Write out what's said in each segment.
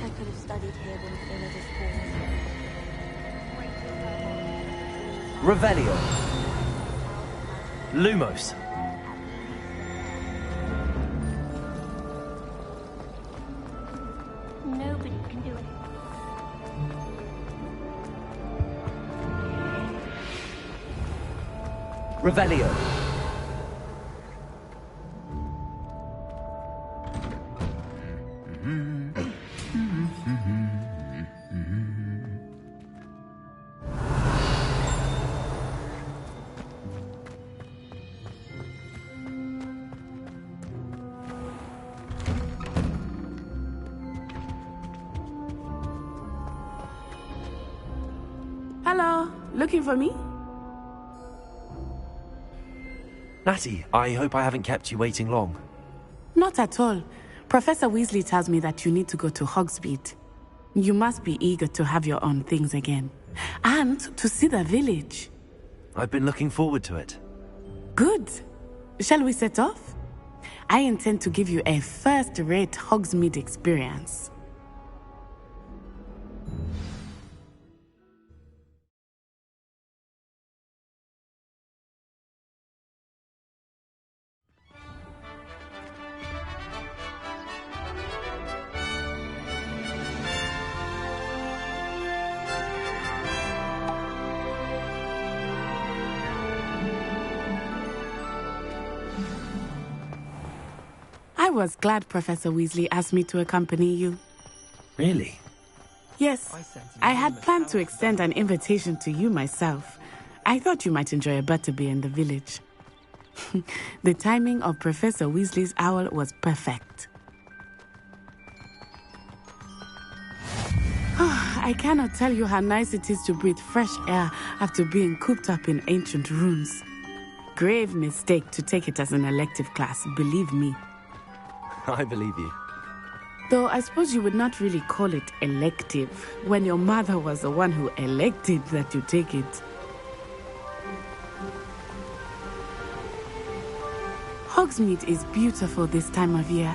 I could have studied here when Philip is born. Revelio. Lumos. Nobody can do it. Revelio. Hello, looking for me? Natty, I hope I haven't kept you waiting long. Not at all. Professor Weasley tells me that you need to go to Hogsmeade. You must be eager to have your own things again. And to see the village. I've been looking forward to it. Good. Shall we set off? I intend to give you a first-rate Hogsmeade experience. I was glad Professor Weasley asked me to accompany you. Really? Yes, I had planned to extend an invitation to you myself. I thought you might enjoy a butterbeer in the village. The timing of Professor Weasley's owl was perfect. I cannot tell you how nice it is to breathe fresh air after being cooped up in ancient rooms. Grave mistake to take it as an elective class, believe me. I believe you. Though I suppose you would not really call it elective when your mother was the one who elected that you take it. Hogsmeade is beautiful this time of year.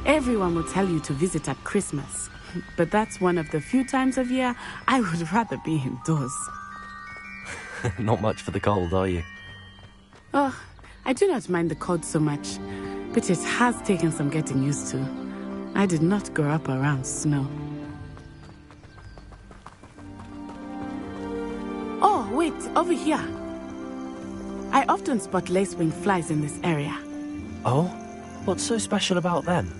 Everyone will tell you to visit at Christmas. But that's one of the few times of year I would rather be indoors. Not much for the cold, are you? Oh, I do not mind the cold so much. But it has taken some getting used to. I did not grow up around snow. Oh, wait, over here. I often spot lacewing flies in this area. Oh? What's so special about them?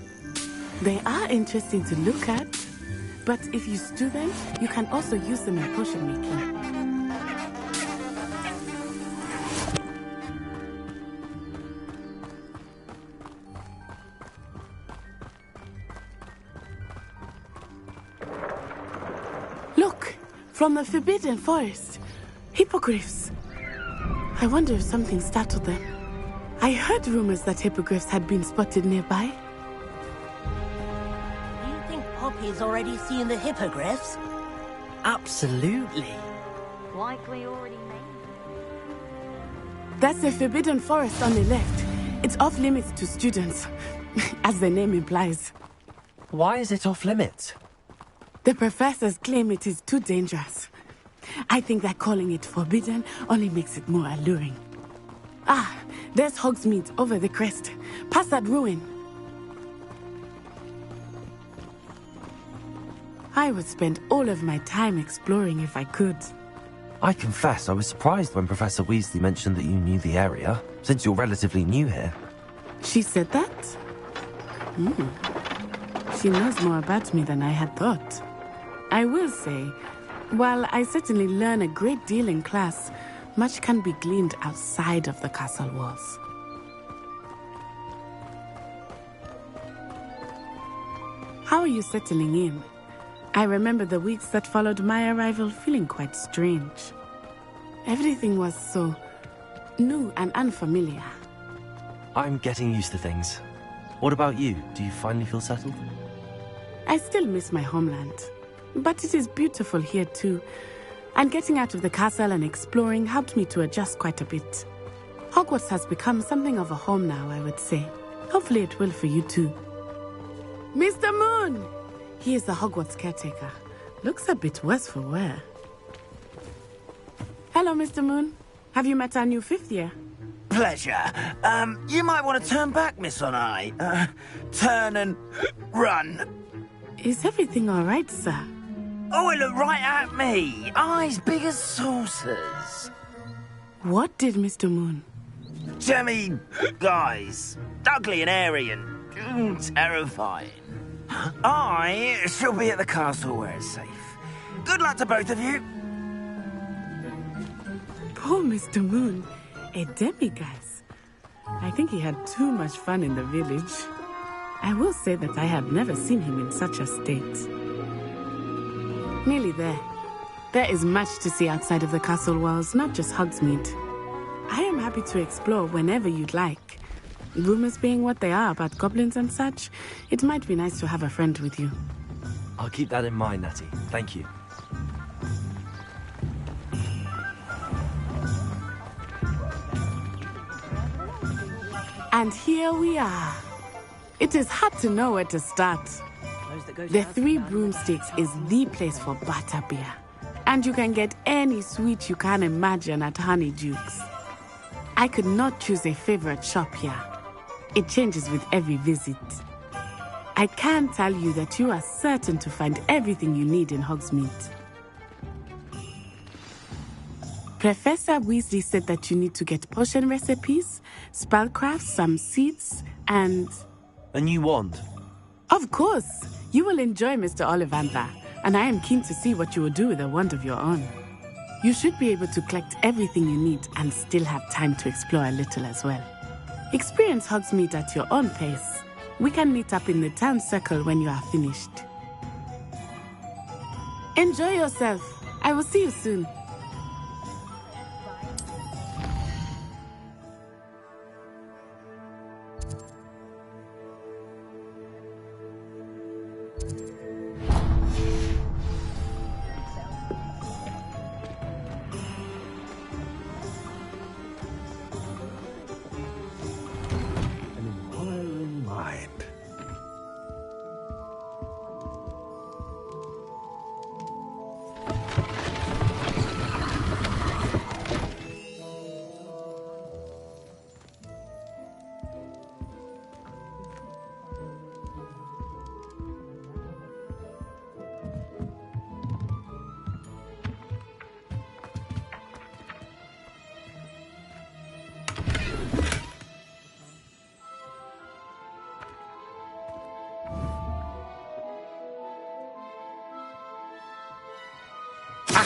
They are interesting to look at. But if you stew them, you can also use them in potion making. Look, from the Forbidden Forest. Hippogriffs. I wonder if something startled them. I heard rumors that hippogriffs had been spotted nearby. Do you think Poppy's already seen the hippogriffs? Absolutely. Likely already made. That's the Forbidden Forest on the left. It's off limits to students, as the name implies. Why is it off limits? The professors claim it is too dangerous. I think that calling it forbidden only makes it more alluring. Ah, there's Hogsmeade over the crest, past that ruin. I would spend all of my time exploring if I could. I confess I was surprised when Professor Weasley mentioned that you knew the area, since you're relatively new here. She said that? She knows more about me than I had thought. I will say, while I certainly learn a great deal in class, much can be gleaned outside of the castle walls. How are you settling in? I remember the weeks that followed my arrival feeling quite strange. Everything was so new and unfamiliar. I'm getting used to things. What about you? Do you finally feel settled? I still miss my homeland, but it is beautiful here too. And getting out of the castle and exploring helped me to adjust quite a bit. Hogwarts has become something of a home now, I would say. Hopefully it will for you too. Mr. Moon! He is the Hogwarts caretaker. Looks a bit worse for wear. Hello, Mr. Moon. Have you met our new fifth year? Pleasure. You might want to turn back, Miss Onai. Turn and run. Is everything all right, sir? Oh, it looked right at me. Eyes big as saucers. What did Mr. Moon? Jemmy, guys. Ugly and airy and terrifying. I shall be at the castle where it's safe. Good luck to both of you. Poor Mr. Moon. A demiguise. I think he had too much fun in the village. I will say that I have never seen him in such a state. Nearly there. There is much to see outside of the castle walls, not just Hogsmeade. I am happy to explore whenever you'd like. Rumors being what they are about goblins and such, it might be nice to have a friend with you. I'll keep that in mind, Natty. Thank you. And here we are. It is hard to know where to start. The Three Broomsticks is the place for butterbeer. And you can get any sweet you can imagine at Honeydukes. I could not choose a favorite shop here. It changes with every visit. I can tell you that you are certain to find everything you need in Hogsmeade. Professor Weasley said that you need to get potion recipes, spellcrafts, some seeds, and... A new wand. Of course! You will enjoy Mr. Ollivander, and I am keen to see what you will do with a wand of your own. You should be able to collect everything you need and still have time to explore a little as well. Experience Hogsmeade at your own pace. We can meet up in the town circle when you are finished. Enjoy yourself. I will see you soon.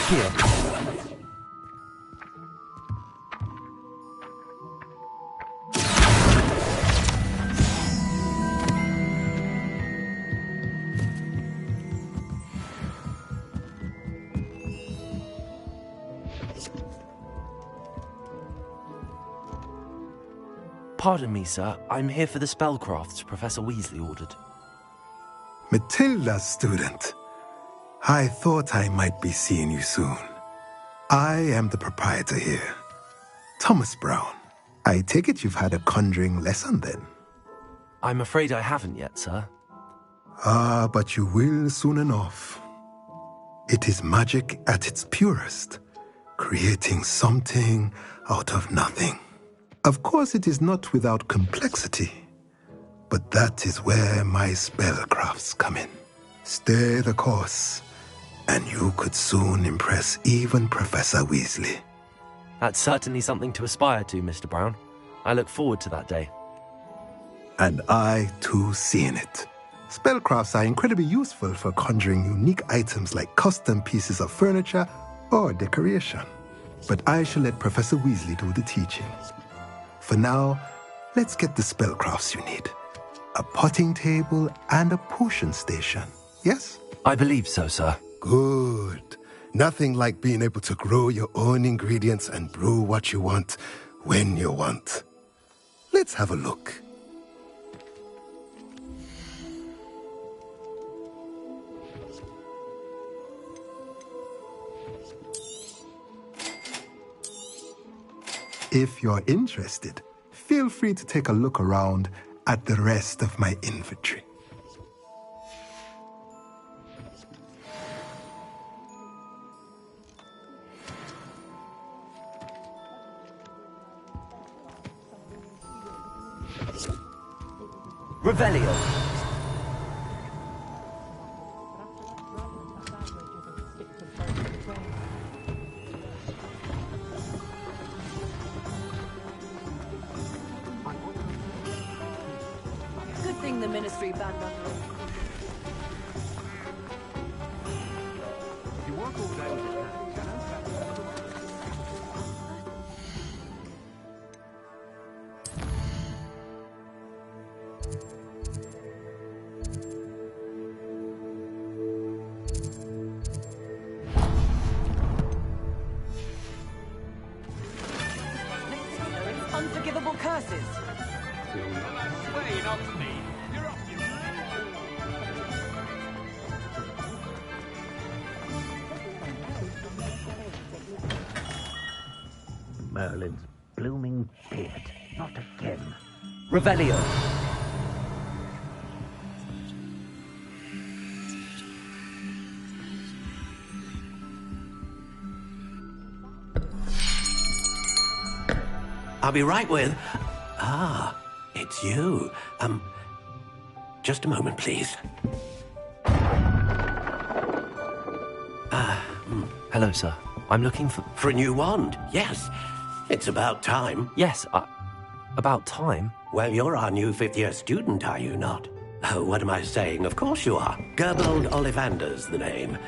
Here. Pardon me, sir. I'm here for the spellcrafts Professor Weasley ordered. Matilda's student. I thought I might be seeing you soon. I am the proprietor here, Thomas Brown. I take it you've had a conjuring lesson then? I'm afraid I haven't yet, sir. Ah, but you will soon enough. It is magic at its purest, creating something out of nothing. Of course, it is not without complexity, but that is where my spellcrafts come in. Stay the course, and you could soon impress even Professor Weasley. That's certainly something to aspire to, Mr. Brown. I look forward to that day. And I, too, seeing it. Spellcrafts are incredibly useful for conjuring unique items like custom pieces of furniture or decoration. But I shall let Professor Weasley do the teaching. For now, let's get the spellcrafts you need. A potting table and a potion station, yes? I believe so, sir. Good. Nothing like being able to grow your own ingredients and brew what you want when you want. Let's have a look. If you're interested, feel free to take a look around at the rest of my inventory. Revelio. Good thing the Ministry banned us. You work all day with your hands, you know? Unforgivable curses. Way not me. You're up, you. Merlin's blooming beard. Not again. Revelio. I'll be right with... Ah, it's you. Just a moment, please. Hello, sir. I'm looking for... For a new wand, yes. It's about time. Yes, about time? Well, you're our new fifth-year student, are you not? Oh, what am I saying? Of course you are. Gerbold Ollivander's the name.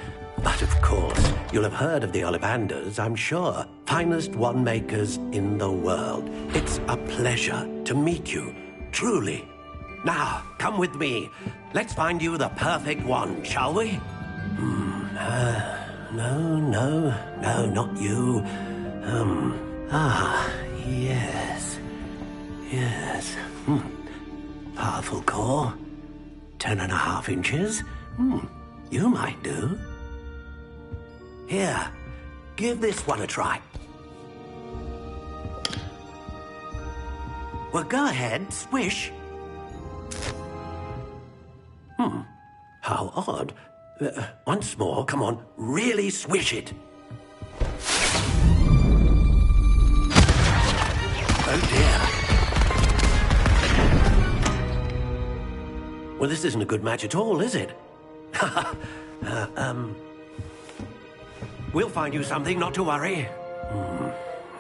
But of course, you'll have heard of the Ollivanders, I'm sure. Finest wand makers in the world. It's a pleasure to meet you, truly. Now, come with me. Let's find you the perfect wand, shall we? No, not you. Yes. Powerful core. 10.5 inches. You might do. Here, give this one a try. Well, go ahead, swish. How odd. Once more, come on, really swish it. Oh dear. Well, this isn't a good match at all, is it? We'll find you something, not to worry.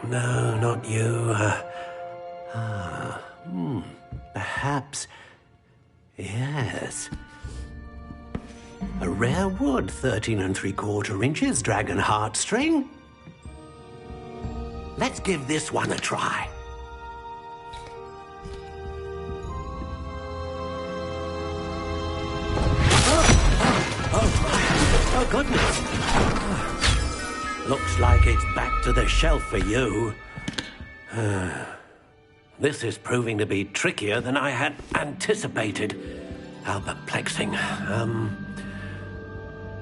No, not you. Perhaps... Yes. A rare wood, 13 3/4 inches, dragon heartstring. Let's give this one a try. Oh, goodness. Looks like it's back to the shelf for you. This is proving to be trickier than I had anticipated. How perplexing.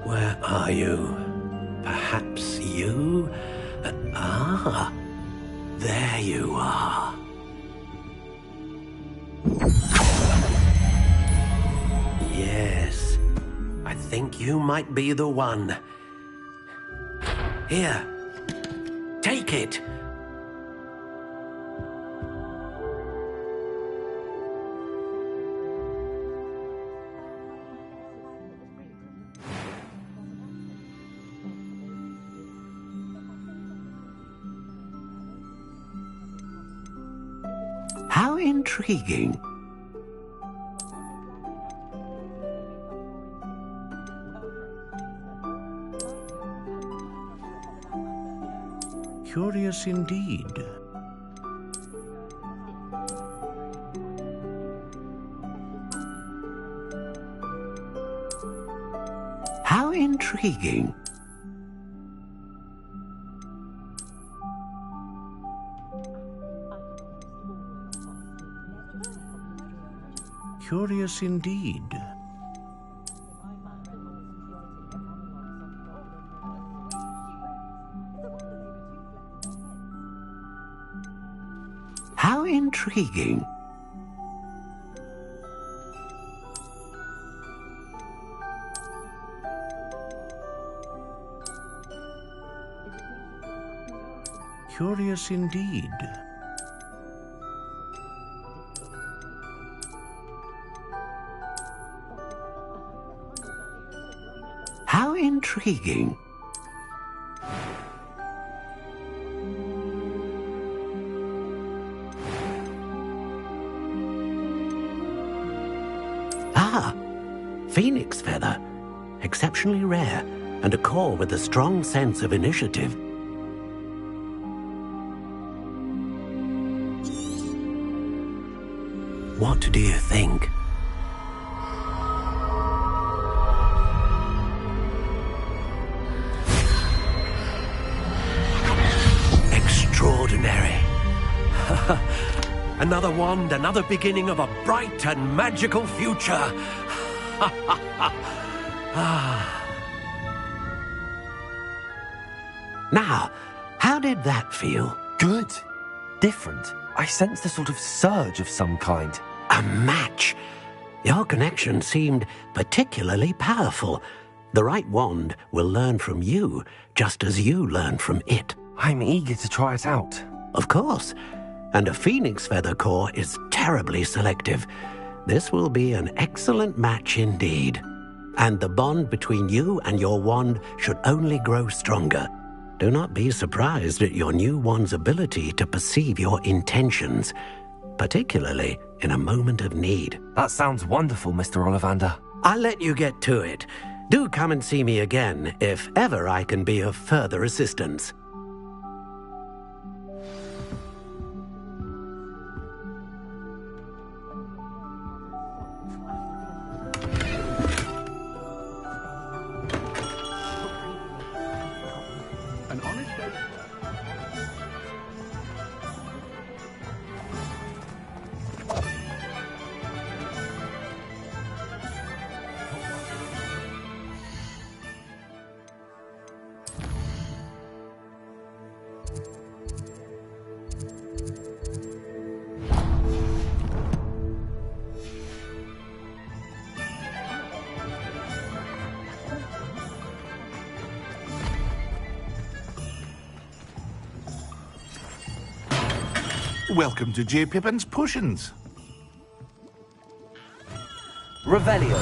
Where are you? Perhaps you? There you are. Yes, I think you might be the one. Here, take it. How intriguing. Curious indeed. How intriguing. Curious indeed. How intriguing. Curious indeed. intriguing. Ah, phoenix feather. Exceptionally rare, and a core with a strong sense of initiative. What do you think? Extraordinary. Another wand, another beginning of a bright and magical future. Now, how did that feel? Good. Different. I sensed a sort of surge of some kind. A match. Your connection seemed particularly powerful. The right wand will learn from you, just as you learn from it. I'm eager to try it out. Of course. And a phoenix feather core is terribly selective. This will be an excellent match indeed. And the bond between you and your wand should only grow stronger. Do not be surprised at your new wand's ability to perceive your intentions, particularly in a moment of need. That sounds wonderful, Mr. Ollivander. I'll let you get to it. Do come and see me again if ever I can be of further assistance. Welcome to J. Pippin's Potions. Revelio.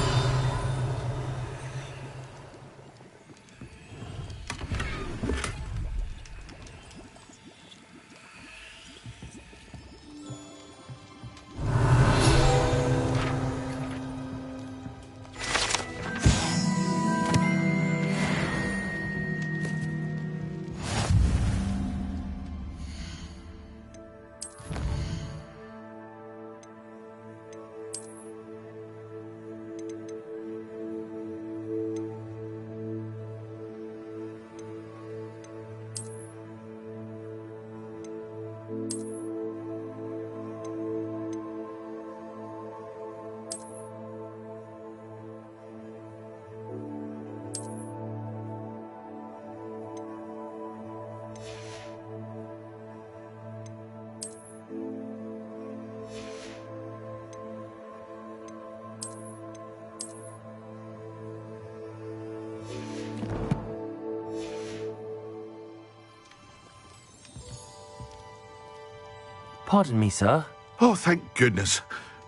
Pardon me, sir. Oh, thank goodness.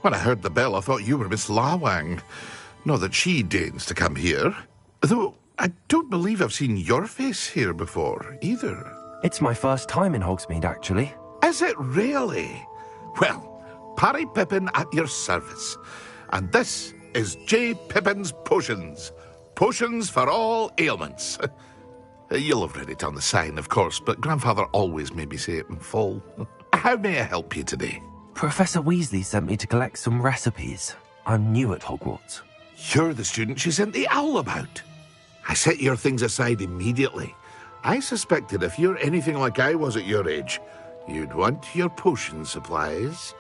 When I heard the bell, I thought you were Miss Lawang. Not that she deigns to come here. Though I don't believe I've seen your face here before, either. It's my first time in Hogsmeade, actually. Is it really? Well, Parry Pippin at your service. And this is J. Pippin's Potions. Potions for all ailments. You'll have read it on the sign, of course, but Grandfather always made me say it in full. How may I help you today? Professor Weasley sent me to collect some recipes. I'm new at Hogwarts. You're the student she sent the owl about. I set your things aside immediately. I suspected if you're anything like I was at your age, you'd want your potion supplies.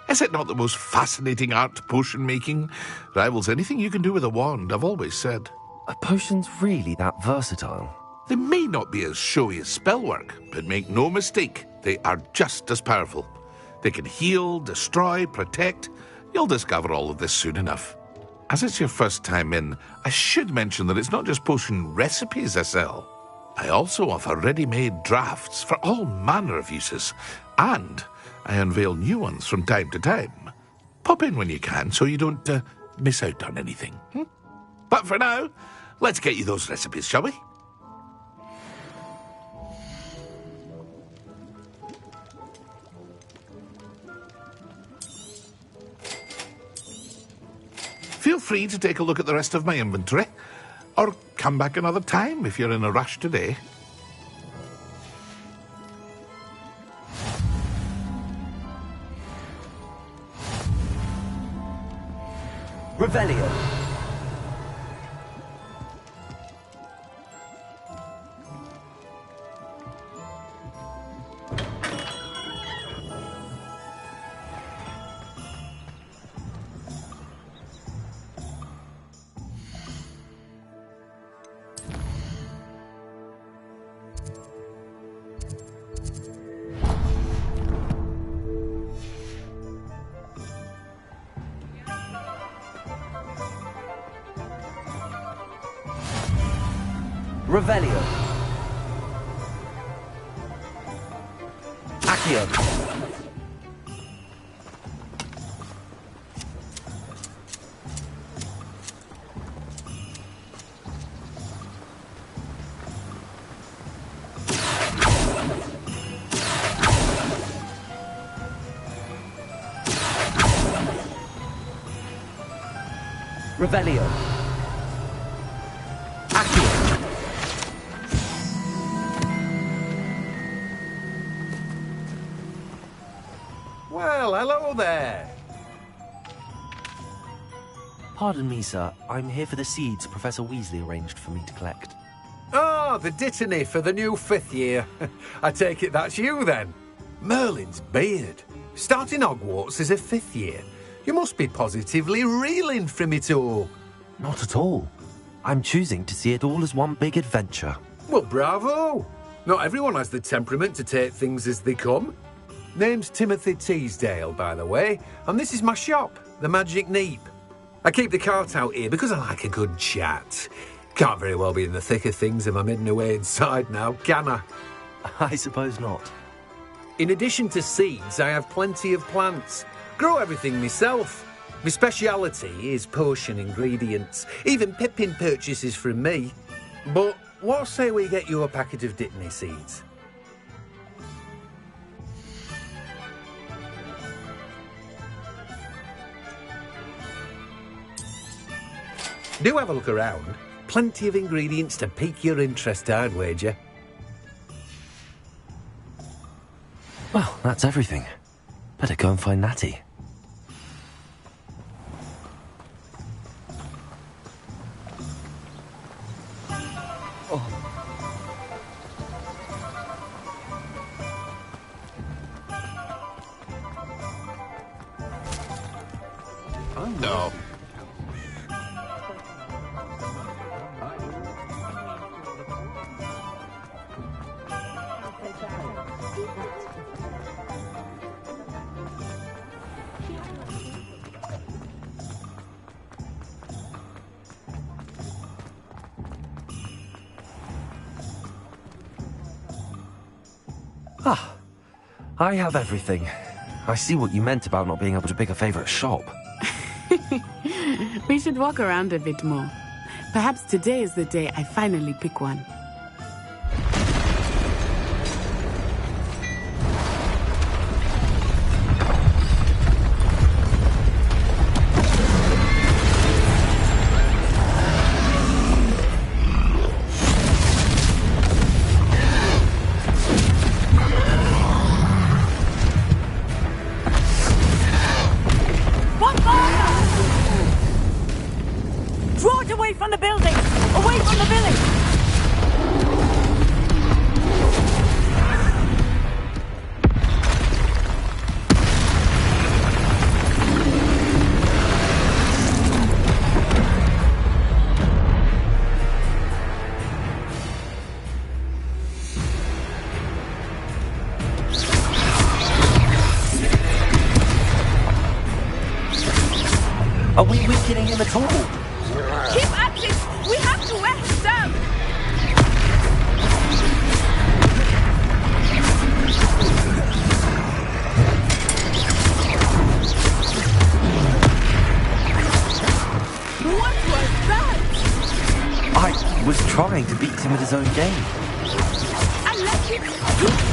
Is it not the most fascinating art, potion making? Rivals anything you can do with a wand, I've always said. Are potions really that versatile? They may not be as showy as spellwork, but make no mistake, they are just as powerful. They can heal, destroy, protect. You'll discover all of this soon enough. As it's your first time in, I should mention that it's not just potion recipes I sell. I also offer ready-made drafts for all manner of uses, and I unveil new ones from time to time. Pop in when you can so you don't miss out on anything. But for now, Let's get you those recipes, shall we? Feel free to take a look at the rest of my inventory, or come back another time if you're in a rush today. Revelio. Revelio. Accio. Revelio. Well, hello there. Pardon me, sir. I'm here for the seeds Professor Weasley arranged for me to collect. Oh, the dittany for the new 5th year. I take it that's you, then. Merlin's beard. Starting Hogwarts as a 5th year. You must be positively reeling from it all. Not at all. I'm choosing to see it all as one big adventure. Well, bravo. Not everyone has the temperament to take things as they come. Name's Timothy Teasdale, by the way, and this is my shop, the Magic Neep. I keep the cart out here because I like a good chat. Can't very well be in the thick of things if I'm hidden away inside now, can I? I suppose not. In addition to seeds, I have plenty of plants. Grow everything myself. My speciality is potion ingredients. Even Pippin purchases from me. But what say we get you a packet of dittany seeds? Do have a look around. Plenty of ingredients to pique your interest, I'd wager. Well, that's everything. Better go and find Natty. Oh, no. Ah, I have everything. I see what you meant about not being able to pick a favourite shop. We should walk around a bit more. Perhaps today is the day I finally pick one. Are we weakening him at all? Keep at it! We have to wear him down! What was that? him at his own game. Unlucky!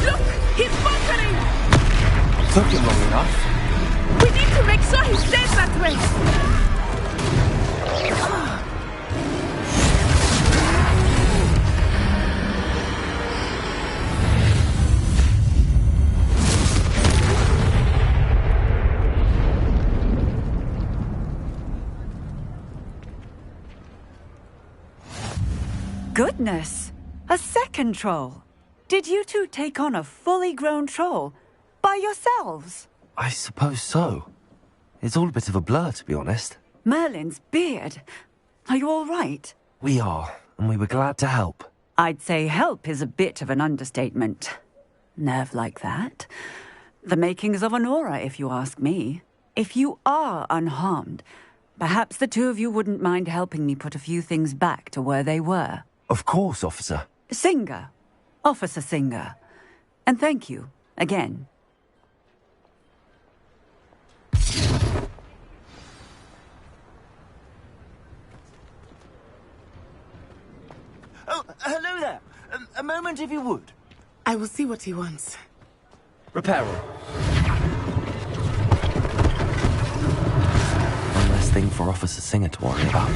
Look! He's faltering! Took him long enough. We need to make sure he stays that way! Goodness! A second troll! Did you two take on a fully grown troll? By yourselves? I suppose so. It's all a bit of a blur, to be honest. Merlin's beard. Are you all right? We are, and we were glad to help. I'd say help is a bit of an understatement. Nerve like that. The makings of an aura, if you ask me. If you are unharmed, perhaps the two of you wouldn't mind helping me put a few things back to where they were. Of course, officer. Singer. Officer Singer. And thank you, again. Oh, hello there. A moment, if you would. I will see what he wants. Reparo. One less thing for Officer Singer to worry about.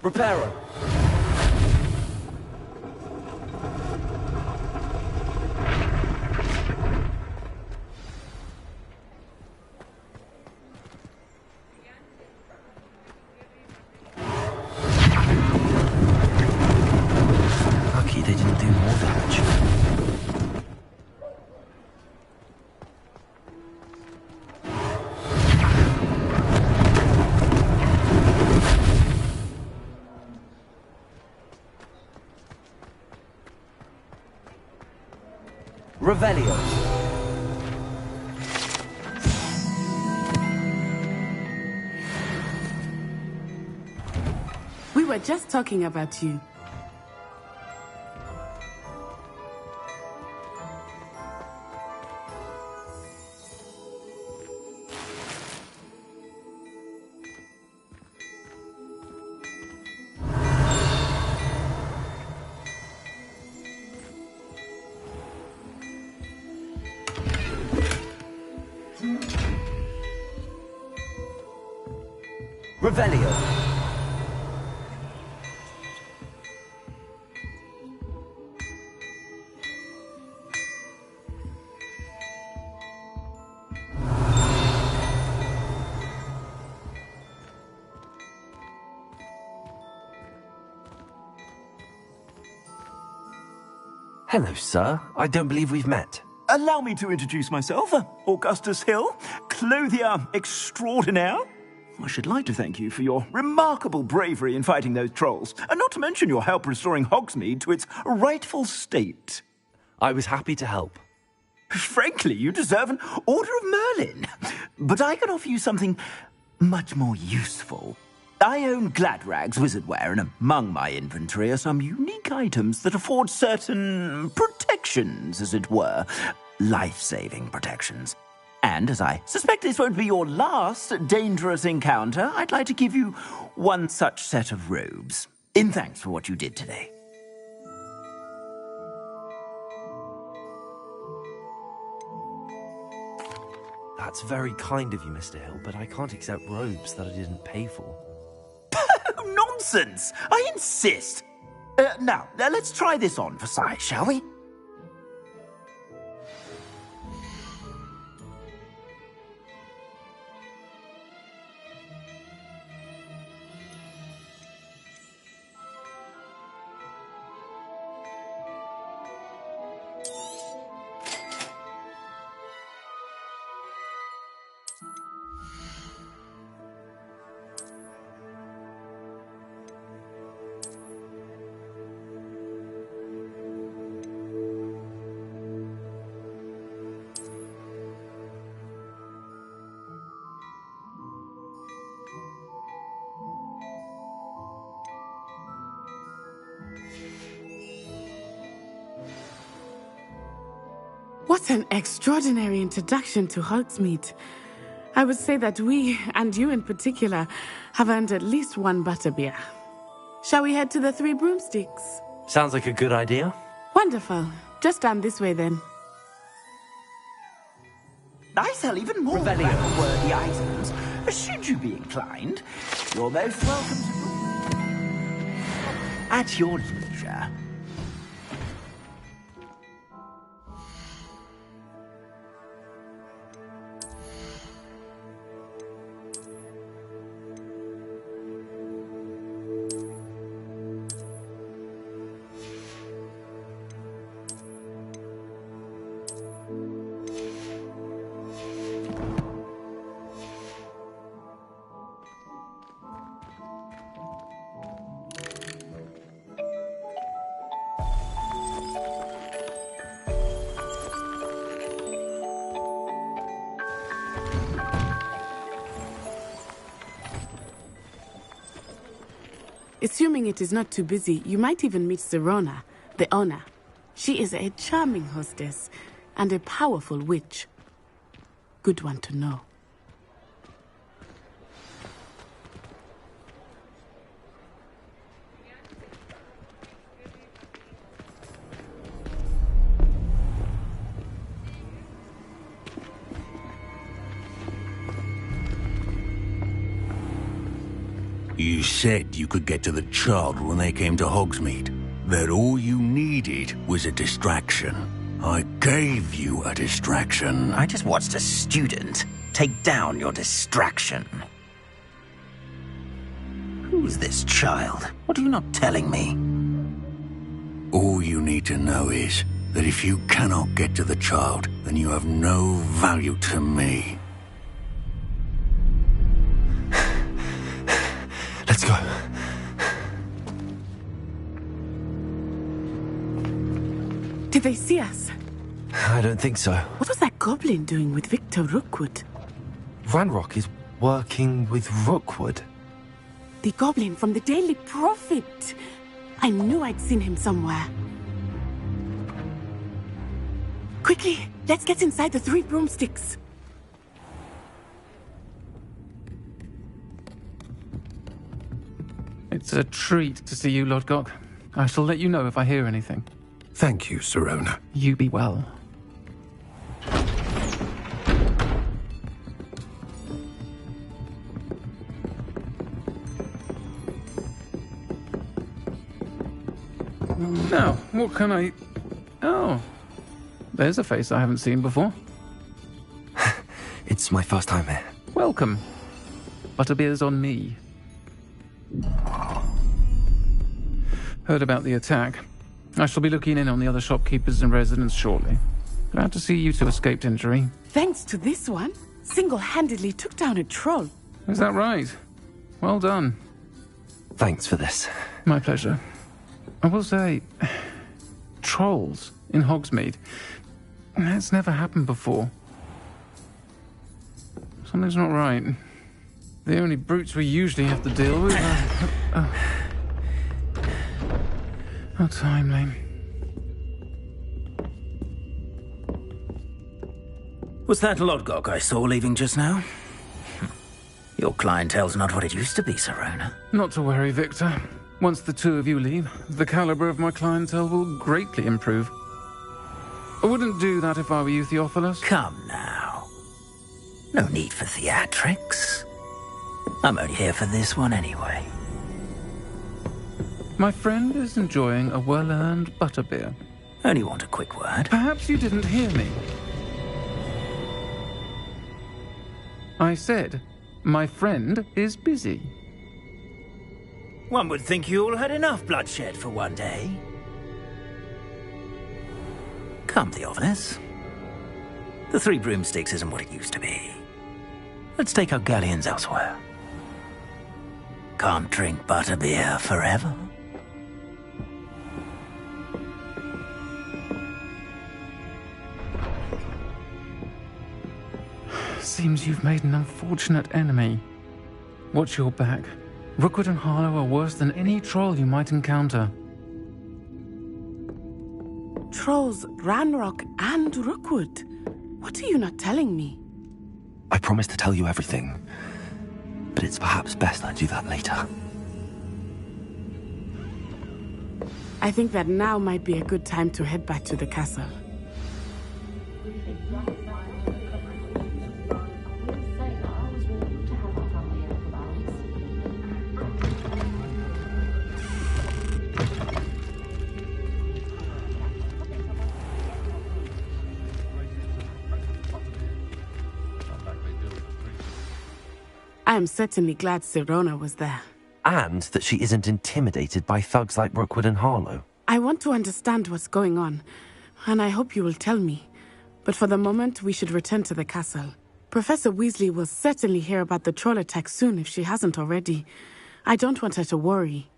Reparo. Lucky they didn't do more damage. Revelio. We were just talking about you. Revelio. Hello, sir. I don't believe we've met. Allow me to introduce myself. Augustus Hill, clothier extraordinaire. I should like to thank you for your remarkable bravery in fighting those trolls, and not to mention your help restoring Hogsmeade to its rightful state. I was happy to help. Frankly, you deserve an Order of Merlin. But I can offer you something much more useful. I own Gladrag's wizardware, and among my inventory are some unique items that afford certain protections, as it were. Life-saving protections. And as I suspect this won't be your last dangerous encounter, I'd like to give you one such set of robes, in thanks for what you did today. That's very kind of you, Mr. Hill, but I can't accept robes that I didn't pay for. Nonsense! I insist! Now, let's try this on for size, shall we? What an extraordinary introduction to Hogsmeade. I would say that we, and you in particular, have earned at least one butterbeer. Shall we head to the Three Broomsticks? Sounds like a good idea. Wonderful. Just down this way then. I sell even more worthy items. Should you be inclined, you're most welcome to... At your leisure. Assuming it is not too busy, you might even meet Sirona, the owner. She is a charming hostess and a powerful witch. Good one to know. You said you could get to the child when they came to Hogsmeade. That all you needed was a distraction. I gave you a distraction. I just watched a student take down your distraction. Who's this child? What are you not telling me? All you need to know is that if you cannot get to the child, then you have no value to me. Let's go. Did they see us? I don't think so. What was that goblin doing with Victor Rookwood? Ranrock is working with Rookwood. The goblin from the Daily Prophet. I knew I'd seen him somewhere. Quickly, let's get inside the Three Broomsticks. It's a treat to see you, Lodgok. I shall let you know if I hear anything. Thank you, Sirona. You be well. Now, what can I... Oh, there's a face I haven't seen before. It's my first time here. Welcome. Butterbeer's on me. Heard about the attack. I shall be looking in on the other shopkeepers and residents shortly. Glad to see you two escaped injury. Thanks to this one, single-handedly took down a troll. Is that right? Well done. Thanks for this. My pleasure. I will say, trolls in Hogsmeade. That's never happened before. Something's not right. The only brutes we usually have to deal with are... How timely. Was that Lodgok I saw leaving just now? Your clientele's not what it used to be, Sirona. Not to worry, Victor. Once the two of you leave, the caliber of my clientele will greatly improve. I wouldn't do that if I were you, Theophilus. Come now. No need for theatrics. I'm only here for this one anyway. My friend is enjoying a well-earned butterbeer. Only want a quick word. Perhaps you didn't hear me. I said, my friend is busy. One would think you all had enough bloodshed for one day. Come, Theophilus. The Three Broomsticks isn't what it used to be. Let's take our galleons elsewhere. Can't drink butterbeer forever. Seems you've made an unfortunate enemy. Watch your back. Rookwood and Harlow are worse than any troll you might encounter. trolls Ranrock and Rookwood. What are you not telling me? I promised to tell you everything, but it's perhaps best I do that later. I think that now might be a good time to head back to the castle. I am certainly glad Sirona was there. And that she isn't intimidated by thugs like Rookwood and Harlow. I want to understand what's going on, and I hope you will tell me. But for the moment, we should return to the castle. Professor Weasley will certainly hear about the troll attack soon if she hasn't already. I don't want her to worry.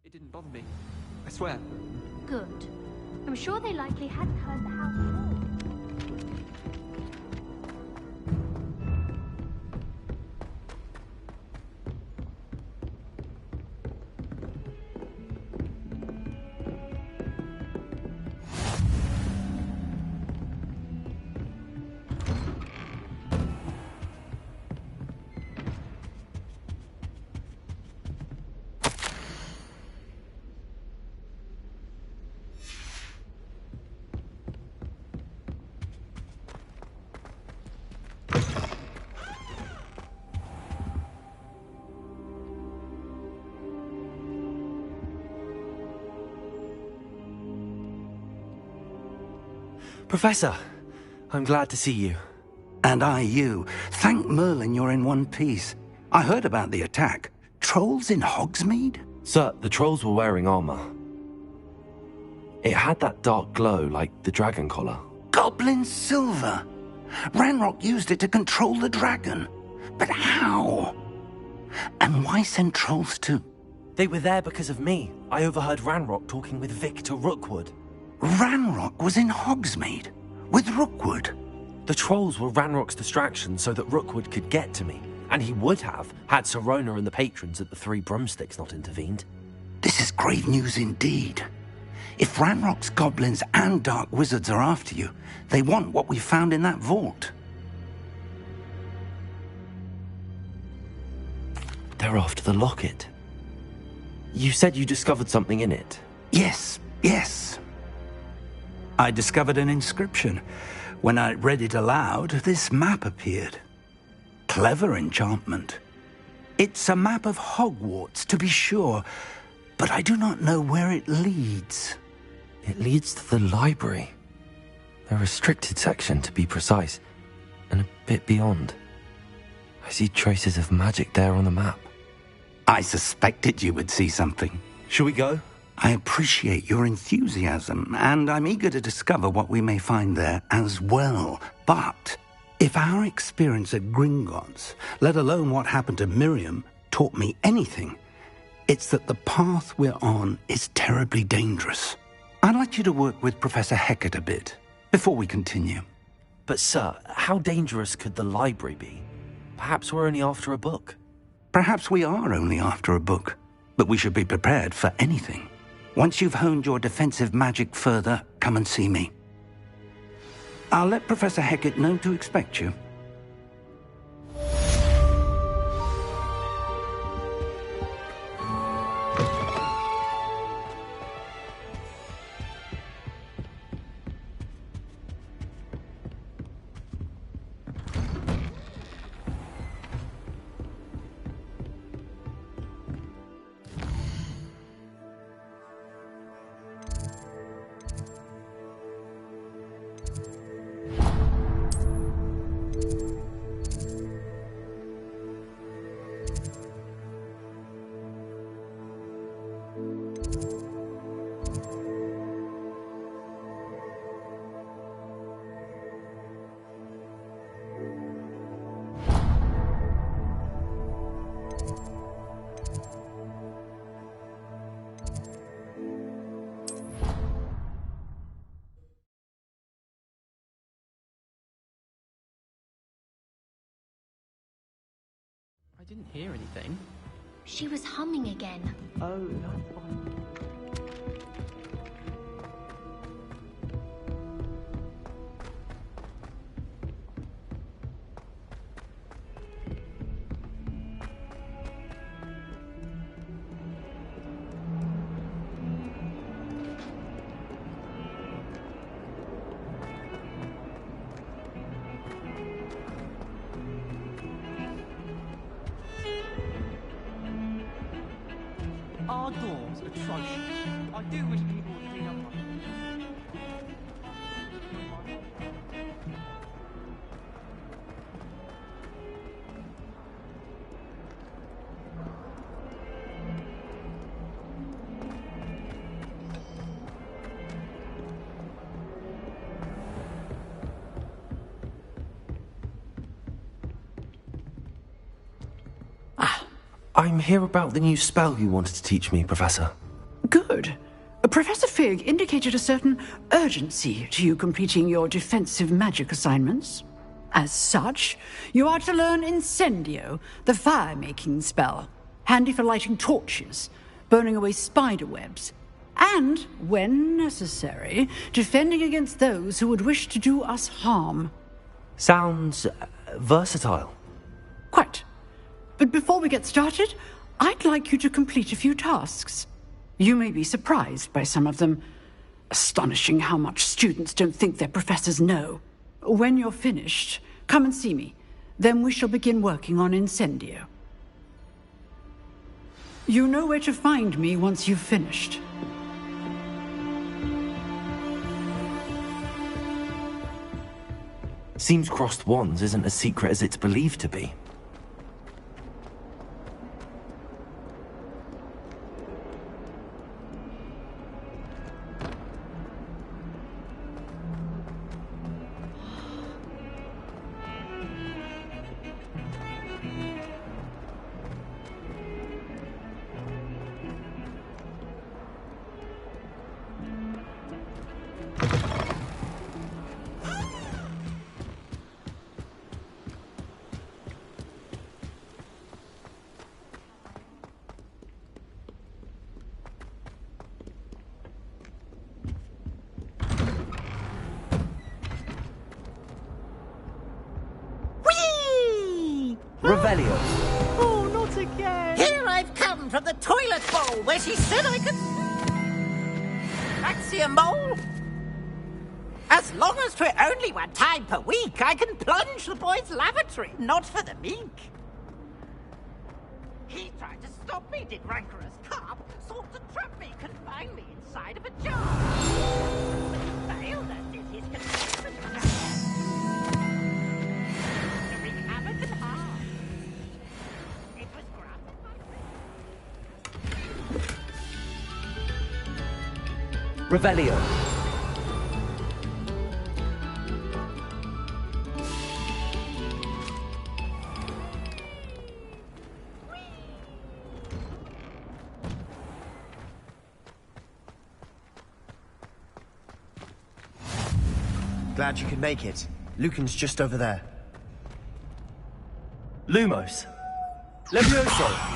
It didn't bother me. I swear. Good. I'm sure they likely hadn't heard the house before. Professor, I'm glad to see you. And I you. Thank Merlin you're in one piece. I heard about the attack. Trolls in Hogsmeade? Sir, the trolls were wearing armor. It had that dark glow like the dragon collar. Goblin silver! Ranrock used it to control the dragon. But how? And why send trolls too? They were there because of me. I overheard Ranrock talking with Victor Rookwood. Ranrock was in Hogsmeade? With Rookwood? The trolls were Ranrock's distraction so that Rookwood could get to me. And he would have, had Sirona and the patrons at the Three Broomsticks not intervened. This is grave news indeed. If Ranrock's goblins and dark wizards are after you, they want what we found in that vault. They're after the locket. You said you discovered something in it. Yes. I discovered an inscription. When I read it aloud, this map appeared. Clever enchantment. It's a map of Hogwarts, to be sure, but I do not know where it leads. It leads to the library. The restricted section, to be precise, and a bit beyond. I see traces of magic there on the map. I suspected you would see something. Shall we go? I appreciate your enthusiasm, and I'm eager to discover what we may find there as well. But if our experience at Gringotts, let alone what happened to Miriam, taught me anything, it's that the path we're on is terribly dangerous. I'd like you to work with Professor Hecat a bit before we continue. But, sir, how dangerous could the library be? Perhaps we're only after a book. Perhaps we are only after a book, but we should be prepared for anything. Once you've honed your defensive magic further, come and see me. I'll let Professor Hecat know to expect you. I didn't hear anything. She was humming again. Oh, that's fine. Our door's atrocious. I do wish people would clean up I'm here about the new spell you wanted to teach me, Professor. Good. Professor Fig indicated a certain urgency to you completing your defensive magic assignments. As such, you are to learn Incendio, the fire-making spell, handy for lighting torches, burning away spider webs, and, when necessary, defending against those who would wish to do us harm. Sounds versatile. Quite. But before we get started, I'd like you to complete a few tasks. You may be surprised by some of them. Astonishing how much students don't think their professors know. When you're finished, come and see me. Then we shall begin working on Incendio. You know where to find me once you've finished. Seems crossed wands isn't as secret as it's believed to be. Revelio. Oh, not again! Here I've come from the toilet bowl where she said I could... Fancy a mole? As long as 'twere only one time per week, I can plunge the boy's lavatory, not for the meek. He tried to stop me, did rancorous carp, sought to trap me, confine me inside of a jar. But he failed, as did his containment jar. To wreak havoc and harm. It was grappled by Revelio. Glad you could make it. Lucan's just over there. Lumos. Levioso.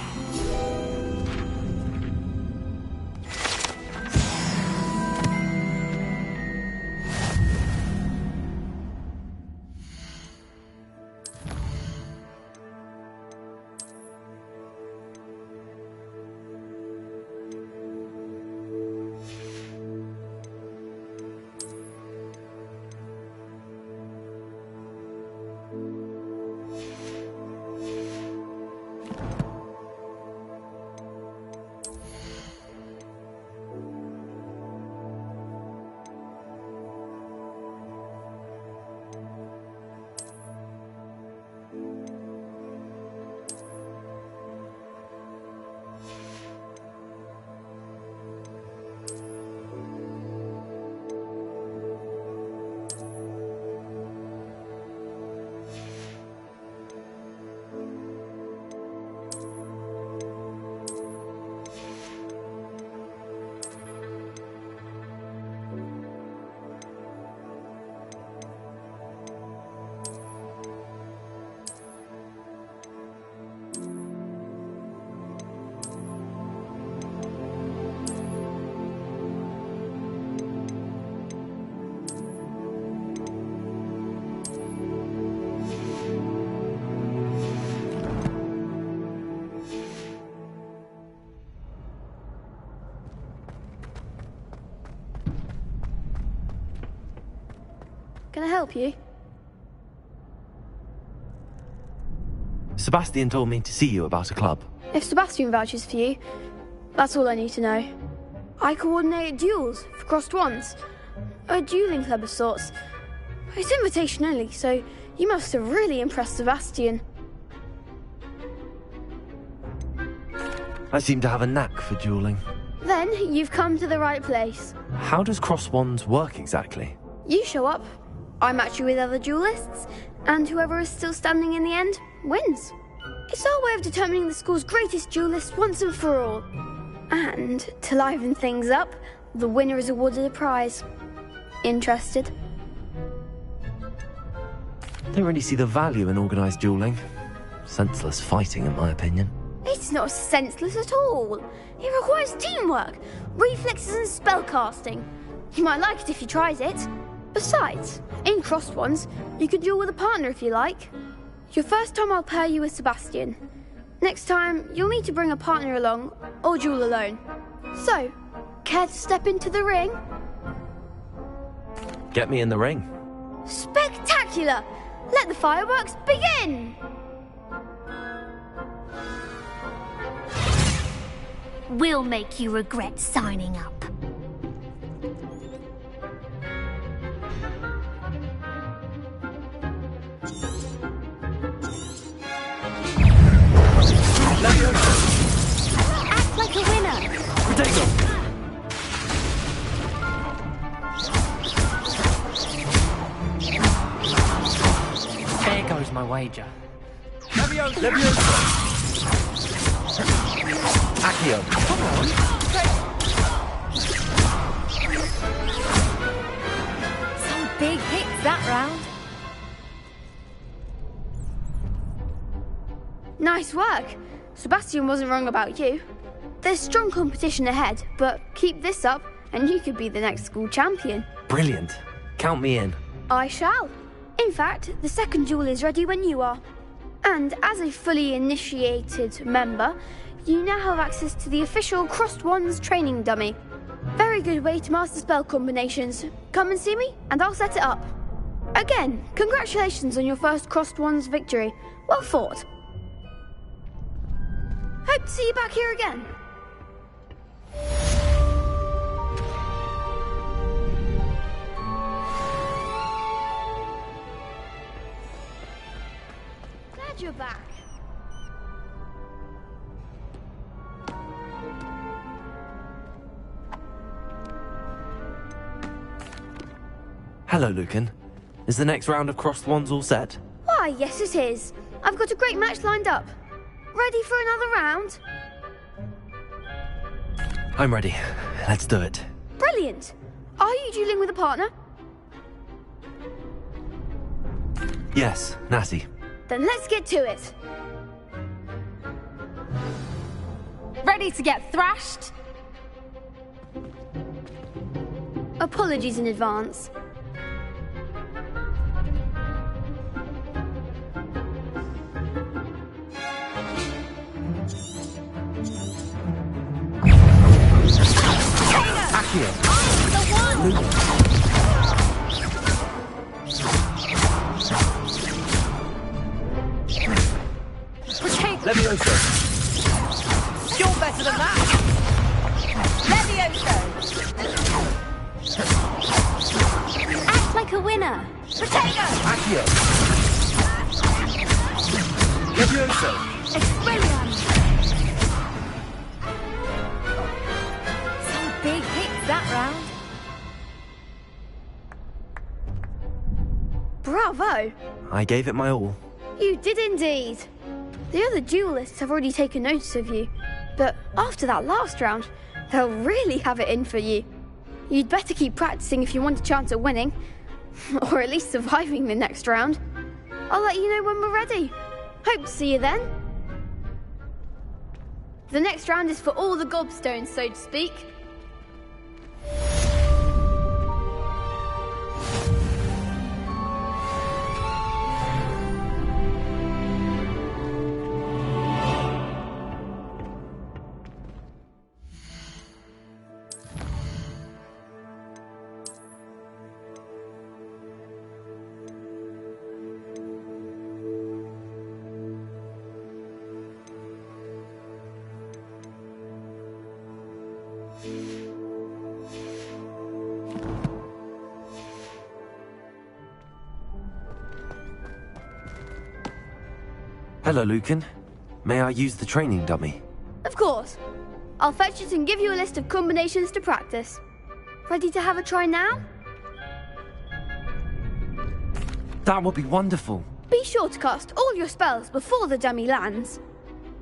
Can I help you? Sebastian told me to see you about a club. If Sebastian vouches for you, that's all I need to know. I coordinate duels for crossed wands. A dueling club of sorts. It's invitation only, so you must have really impressed Sebastian. I seem to have a knack for dueling. Then you've come to the right place. How does cross wands work exactly? You show up, I match you with other duelists, and whoever is still standing in the end wins. It's our way of determining the school's greatest duelist once and for all. And to liven things up, the winner is awarded a prize. Interested? Don't really see the value in organised dueling. Senseless fighting, in my opinion. It's not senseless at all. It requires teamwork, reflexes and spellcasting. You might like it if you tried it. Besides, in crossed ones, you can duel with a partner if you like. Your first time I'll pair you with Sebastian. Next time, you'll need to bring a partner along, or duel alone. So, care to step into the ring? Get me in the ring. Spectacular! Let the fireworks begin! We'll make you regret signing up. Act like a winner! Potato! There goes my wager. Leviosa! Accio! Come on! Some big hits that round. Nice work. Sebastian wasn't wrong about you. There's strong competition ahead, but keep this up and you could be the next school champion. Brilliant. Count me in. I shall. In fact, the second duel is ready when you are. And as a fully initiated member, you now have access to the official Crossed Wands training dummy. Very good way to master spell combinations. Come and see me, and I'll set it up. Again, congratulations on your first Crossed Wands victory. Well fought. Hope to see you back here again. Glad you're back. Hello, Lucan. Is the next round of crossed wands all set? Why, yes it is. I've got a great match lined up. Ready for another round? I'm ready. Let's do it. Brilliant. Are you dueling with a partner? Yes, Natty. Then let's get to it. Ready to get thrashed? Apologies in advance. Levioso. You're better than that. Levioso. Act like a winner. Potato. Accio. Levioso. Expelliarmus. Some big hits that round. Bravo. I gave it my all. You did indeed. The other duelists have already taken notice of you, but after that last round, they'll really have it in for you. You'd better keep practicing if you want a chance at winning, or at least surviving the next round. I'll let you know when we're ready. Hope to see you then. The next round is for all the gobstones, so to speak. Hello, Lucan. May I use the training dummy? Of course. I'll fetch it and give you a list of combinations to practice. Ready to have a try now? That would be wonderful. Be sure to cast all your spells before the dummy lands.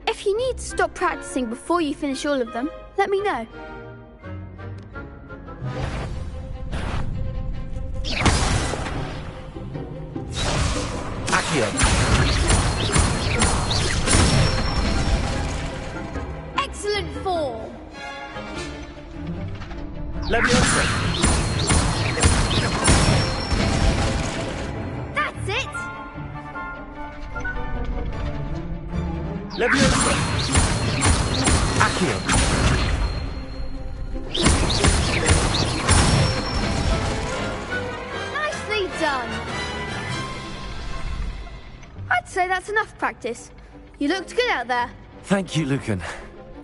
If you need to stop practicing before you finish all of them, let me know. Accio. Excellent form. Leviosa. That's it. Leviosa. Accio. Nicely done. I'd say that's enough practice. You looked good out there. Thank you, Lucan.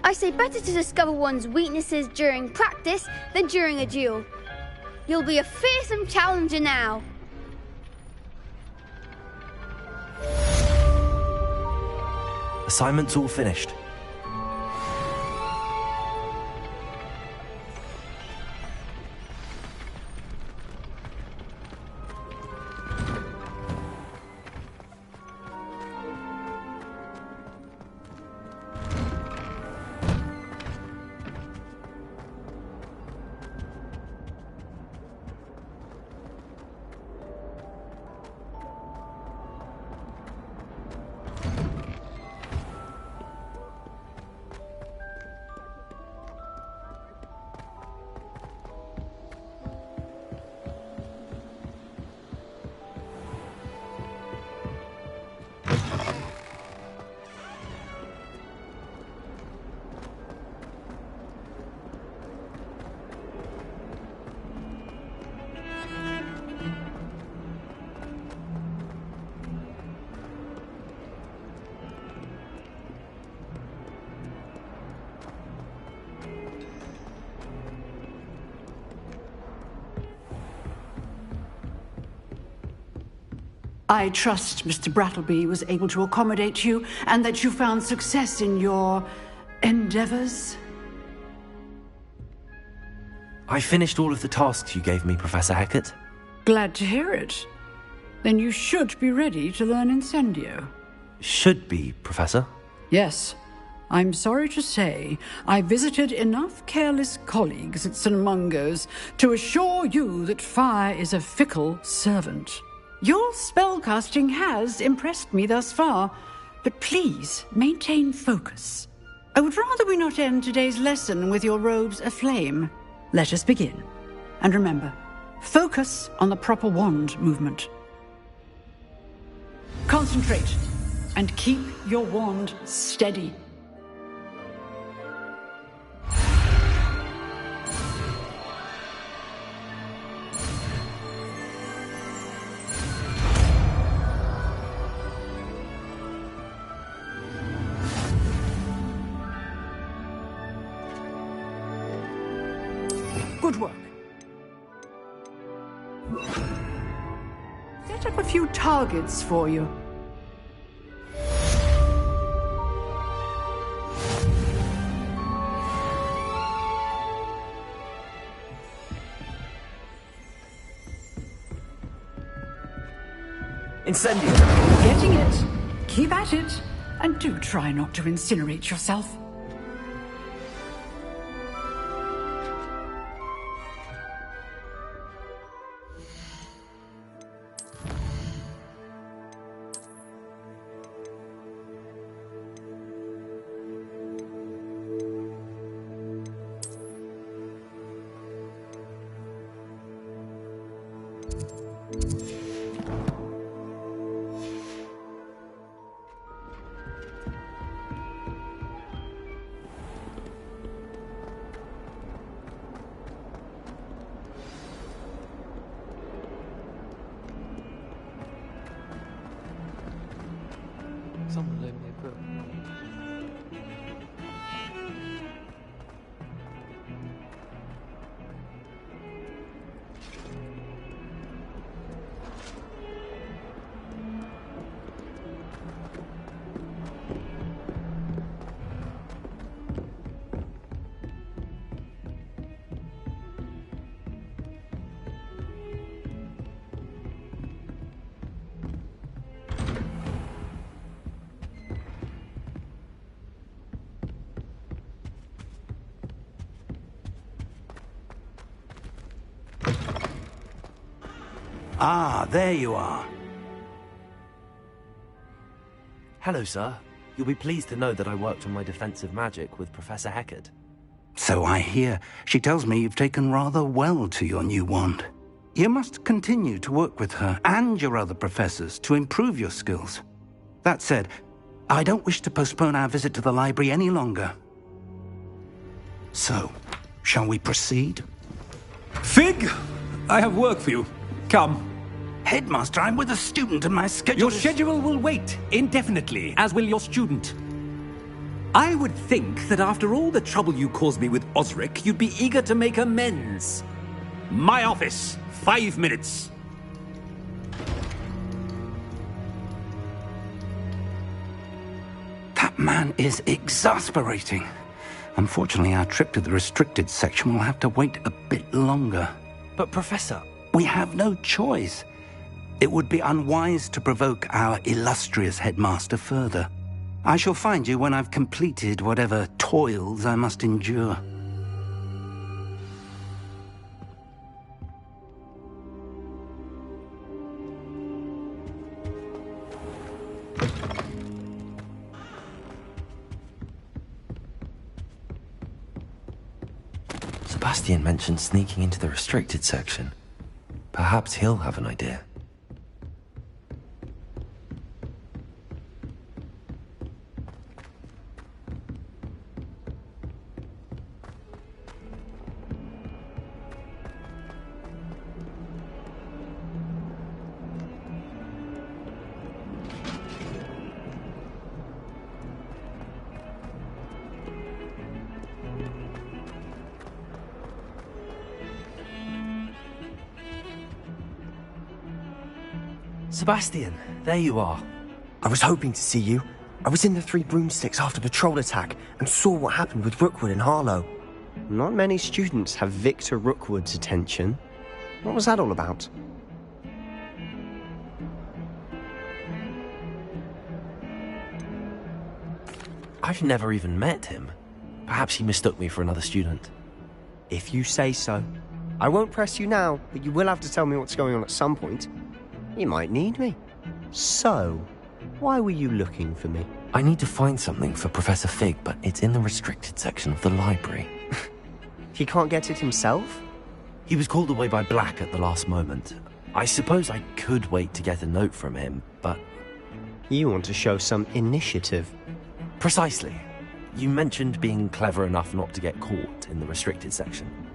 I say better to discover one's weaknesses during practice than during a duel. You'll be a fearsome challenger now. Assignment's all finished. I trust Mr. Brattleby was able to accommodate you and that you found success in your endeavors. I finished all of the tasks you gave me, Professor Hecat. Glad to hear it. Then you should be ready to learn Incendio. Should be, Professor. Yes. I'm sorry to say, I visited enough careless colleagues at St. Mungo's to assure you that fire is a fickle servant. Your spellcasting has impressed me thus far, but please maintain focus. I would rather we not end today's lesson with your robes aflame. Let us begin. And remember, focus on the proper wand movement. Concentrate, and keep your wand steady. Good work. Set up a few targets for you. Incendio! Getting it. Keep at it. And do try not to incinerate yourself. Someone loaned me a book. Ah, there you are. Hello, sir. You'll be pleased to know that I worked on my defensive magic with Professor Heckard. So I hear. She tells me you've taken rather well to your new wand. You must continue to work with her and your other professors to improve your skills. That said, I don't wish to postpone our visit to the library any longer. So, shall we proceed? Fig! I have work for you. Come. Headmaster, I'm with a student and my schedule Your schedule will wait indefinitely, as will your student. I would think that after all the trouble you caused me with Osric, you'd be eager to make amends. My office, 5 minutes. That man is exasperating. Unfortunately, our trip to the restricted section will have to wait a bit longer. But, Professor... We have no choice. It would be unwise to provoke our illustrious headmaster further. I shall find you when I've completed whatever toils I must endure. Sebastian mentioned sneaking into the restricted section. Perhaps he'll have an idea. Sebastian, there you are. I was hoping to see you. I was in the Three Broomsticks after the troll attack and saw what happened with Rookwood and Harlow. Not many students have Victor Rookwood's attention. What was that all about? I've never even met him. Perhaps he mistook me for another student. If you say so. I won't press you now, but you will have to tell me what's going on at some point. You might need me. So, why were you looking for me? I need to find something for Professor Fig, but it's in the restricted section of the library. He can't get it himself? He was called away by Black at the last moment. I suppose I could wait to get a note from him, but... You want to show some initiative. Precisely. You mentioned being clever enough not to get caught in the restricted section.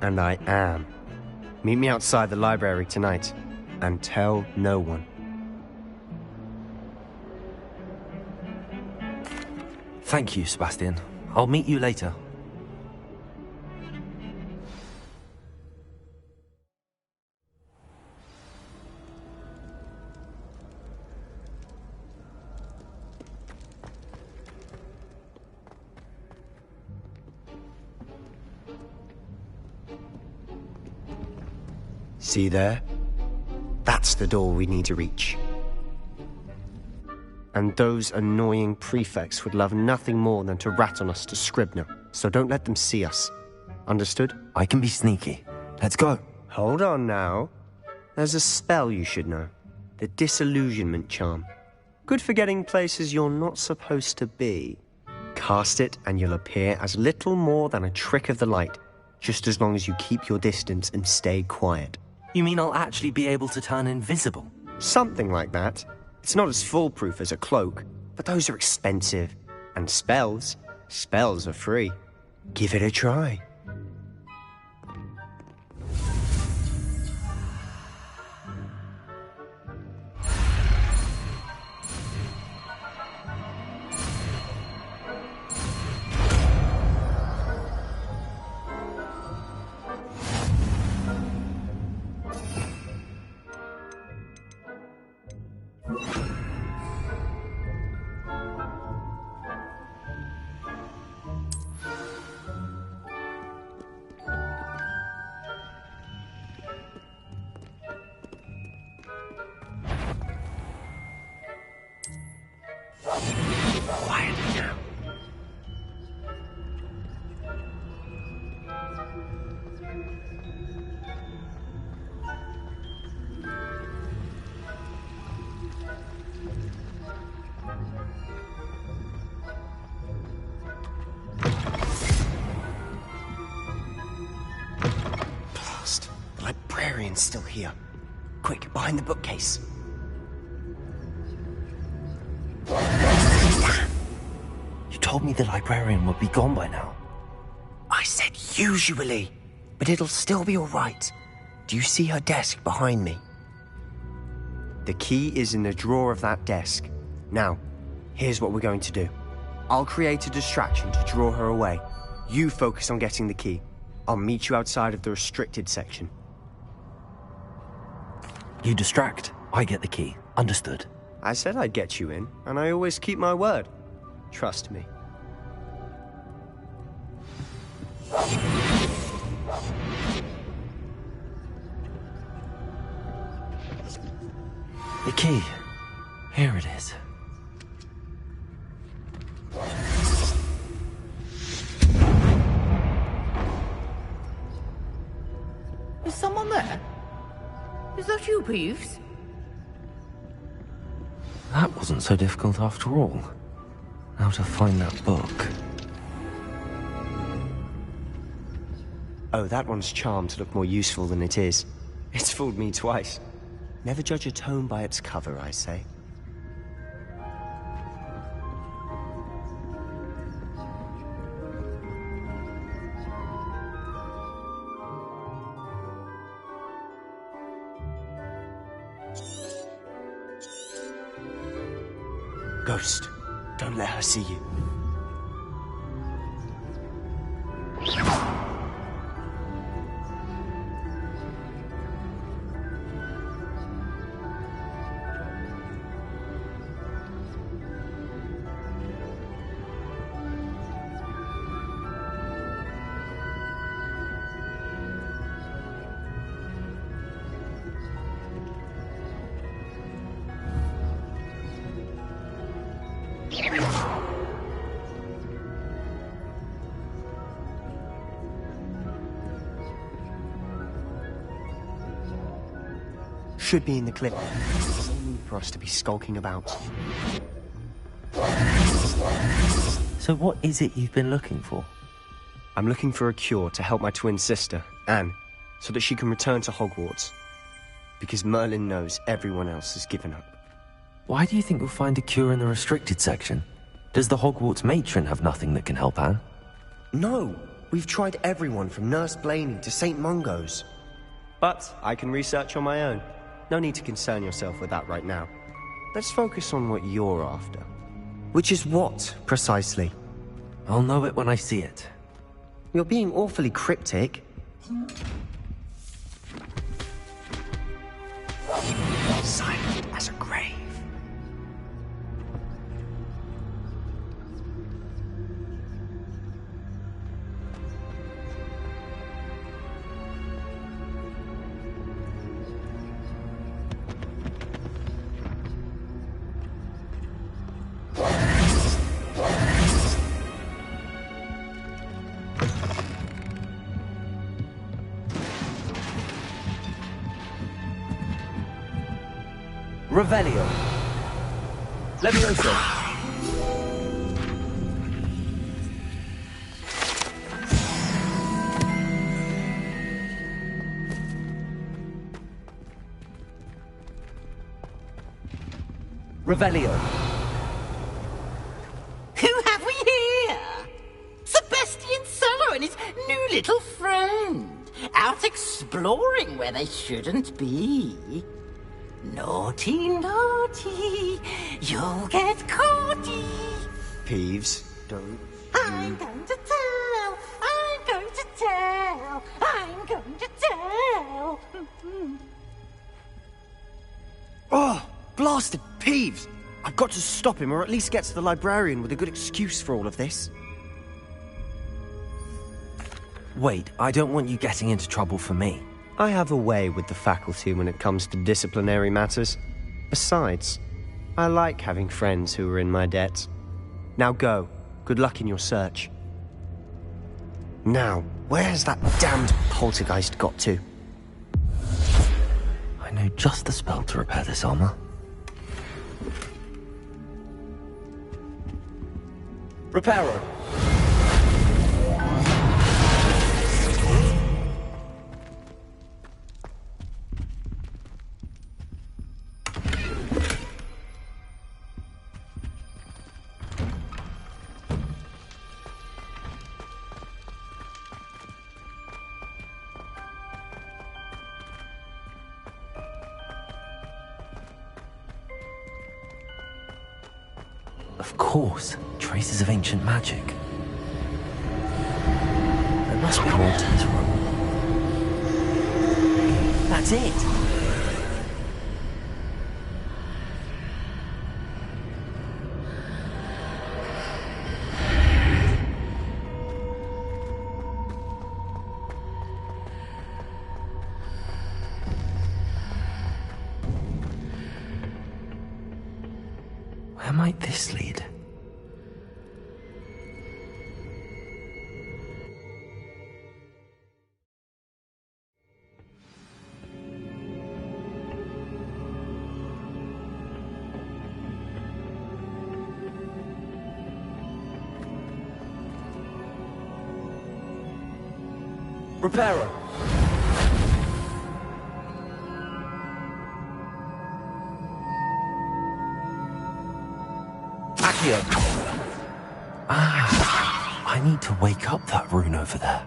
And I am. Meet me outside the library tonight, and tell no one. Thank you, Sebastian. I'll meet you later. See there? That's the door we need to reach. And those annoying prefects would love nothing more than to rat on us to Scribner, so don't let them see us. Understood? I can be sneaky. Let's go. Hold on now. There's a spell you should know. The Disillusionment Charm. Good for getting places you're not supposed to be. Cast it and you'll appear as little more than a trick of the light, just as long as you keep your distance and stay quiet. You mean I'll actually be able to turn invisible? Something like that. It's not as foolproof as a cloak, but those are expensive. And spells are free. Give it a try. Still here. Quick, behind the bookcase. You told me the librarian would be gone by now. I said usually, but it'll still be all right. Do you see her desk behind me? The key is in the drawer of that desk. Now, here's what we're going to do. I'll create a distraction to draw her away. You focus on getting the key. I'll meet you outside of the restricted section. You distract, I get the key. Understood. I said I'd get you in, and I always keep my word. Trust me. The key. Here it is. Is someone there? Is that you, Peeves? That wasn't so difficult after all. Now to find that book. Oh, that one's charmed to look more useful than it is. It's fooled me twice. Never judge a tome by its cover, I say. Ghost, don't let her see you. should be in the clip. There's no need for us to be skulking about. So what is it you've been looking for? I'm looking for a cure to help my twin sister, Anne, so that she can return to Hogwarts. Because Merlin knows everyone else has given up. Why do you think you'll find a cure in the restricted section? Does the Hogwarts matron have nothing that can help Anne? No, we've tried everyone from Nurse Blaney to St. Mungo's. But I can research on my own. No need to concern yourself with that right now. Let's focus on what you're after. Which is what, precisely? I'll know it when I see it. You're being awfully cryptic. Silent as a grave. Revelio. Levioso. Revelio. Who have we here? Sebastian Cello and his new little friend. Out exploring where they shouldn't be. Naughty, naughty, you'll get caughty. Peeves, don't... I'm going to tell, I'm going to tell, I'm going to tell. Oh, blasted Peeves! I've got to stop him, or at least get to the librarian with a good excuse for all of this. Wait, I don't want you getting into trouble for me. I have a way with the faculty when it comes to disciplinary matters. Besides, I like having friends who are in my debt. Now go. Good luck in your search. Now, where has that damned poltergeist got to? I know just the spell to repair this armor. Reparo. Of course, traces of ancient magic. There must be more to this room. That's it! Where might this lead? Reparo. Accio. Ah, I need to wake up that rune over there.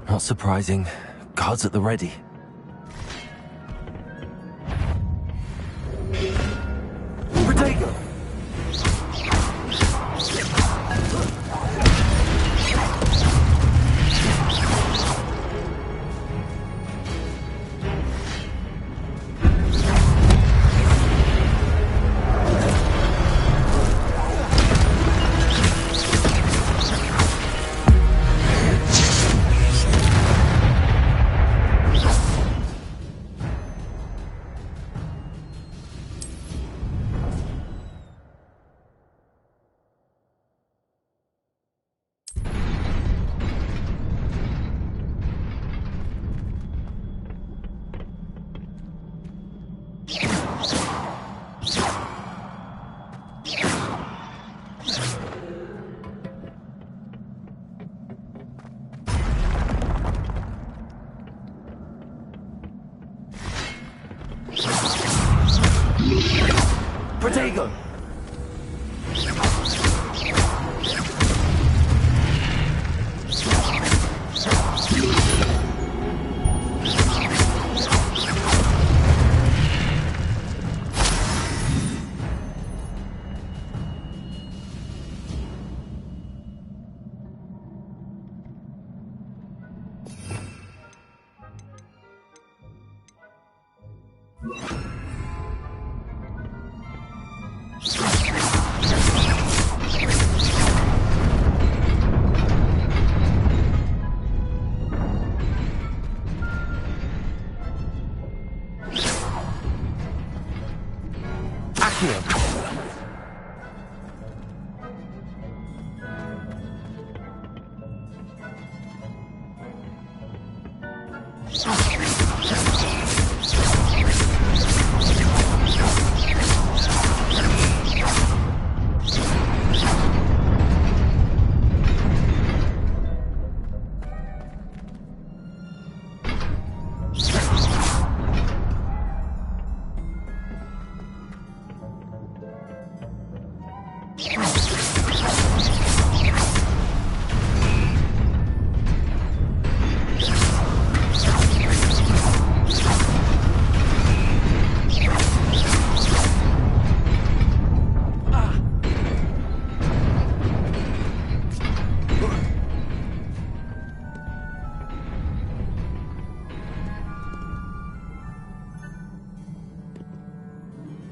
Not surprising. Guards at the ready. Protego! Protego!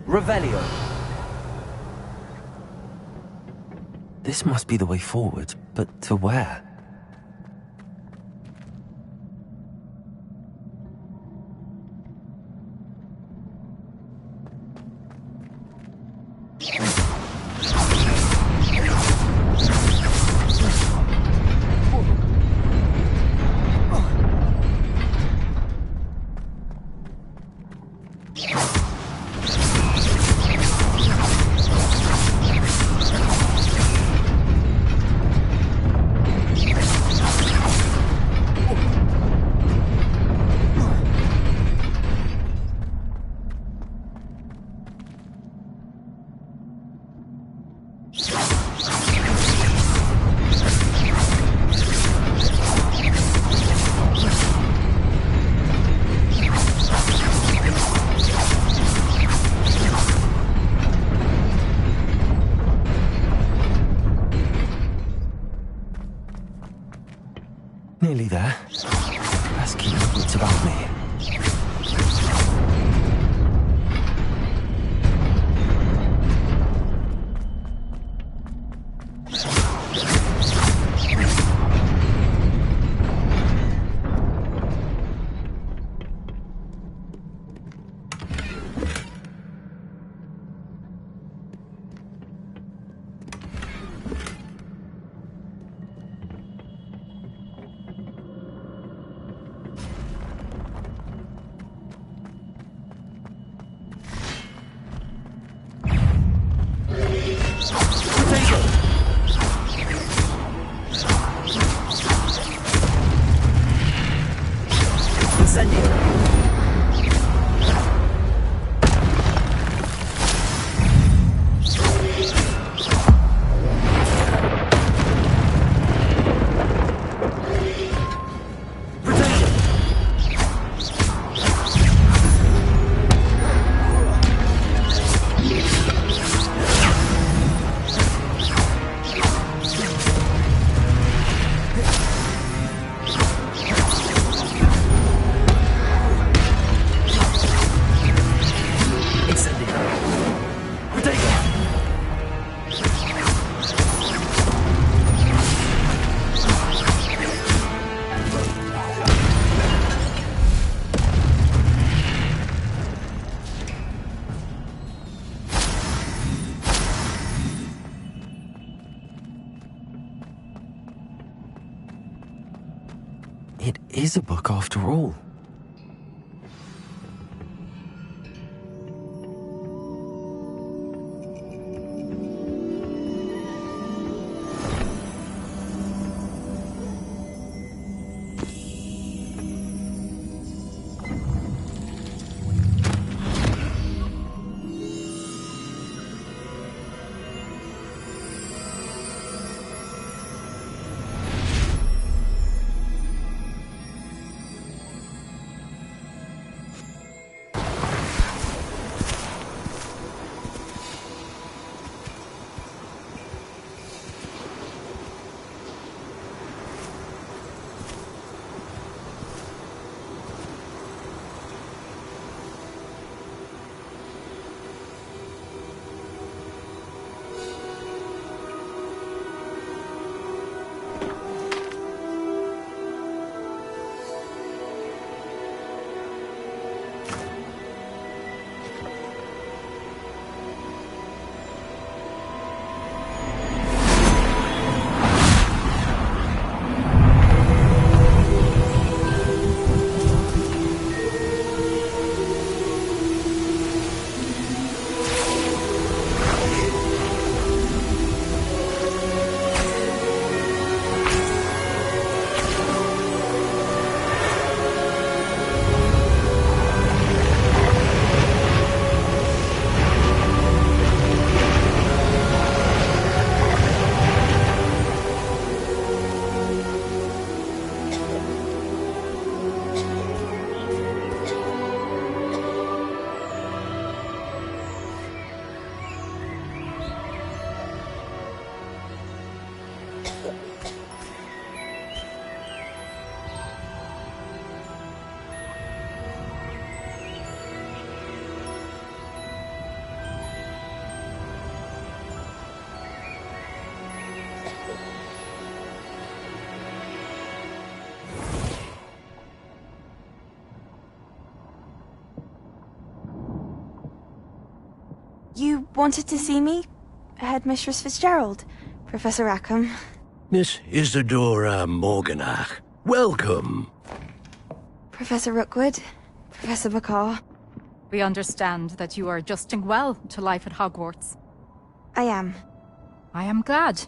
Revelio. This must be the way forward, but to where? Nearly there. Let's keep my wits about me. It is a book after all. You wanted to see me? Headmistress Fitzgerald, Professor Rackham. Miss Isadora Morganach, welcome. Professor Rookwood, Professor Bakar. We understand that you are adjusting well to life at Hogwarts. I am. I am glad.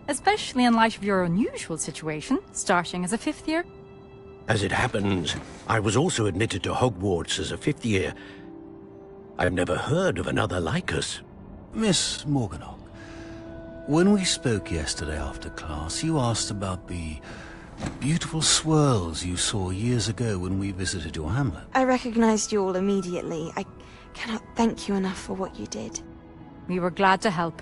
Especially in light of your unusual situation, starting as a 5th year. As it happens, I was also admitted to Hogwarts as a 5th year. I've never heard of another like us. Miss Morganach, when we spoke yesterday after class, you asked about the beautiful swirls you saw years ago when we visited your hamlet. I recognized you all immediately. I cannot thank you enough for what you did. We were glad to help.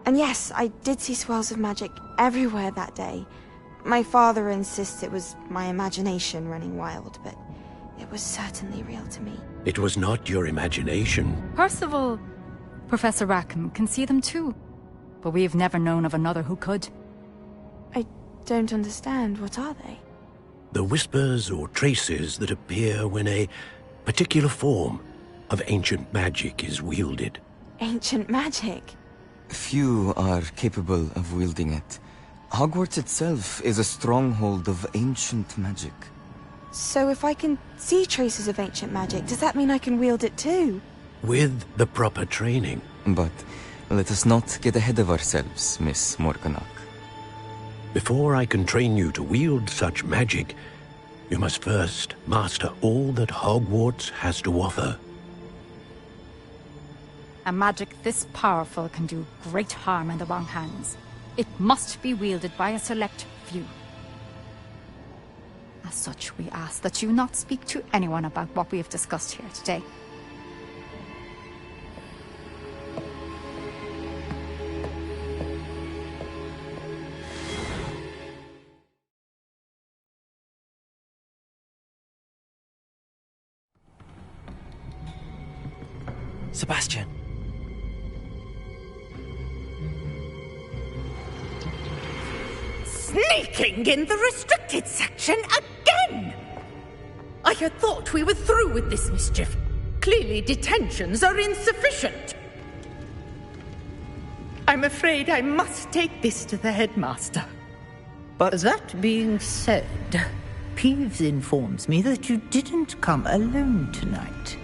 And yes, I did see swirls of magic everywhere that day. My father insists it was my imagination running wild, but it was certainly real to me. It was not your imagination. Percival, Professor Rackham can see them too. But we've never known of another who could. I don't understand. What are they? The whispers or traces that appear when a particular form of ancient magic is wielded. Ancient magic? Few are capable of wielding it. Hogwarts itself is a stronghold of ancient magic. So if I can see traces of ancient magic, does that mean I can wield it too? With the proper training. But let us not get ahead of ourselves, Miss Morganach. Before I can train you to wield such magic, you must first master all that Hogwarts has to offer. A magic this powerful can do great harm in the wrong hands. It must be wielded by a select few. As such, we ask that you not speak to anyone about what we have discussed here today. Sebastian. Sneaking in the restricted section again! I had thought we were through with this mischief. Clearly detentions are insufficient. I'm afraid I must take this to the headmaster. But that being said, Peeves informs me that you didn't come alone tonight.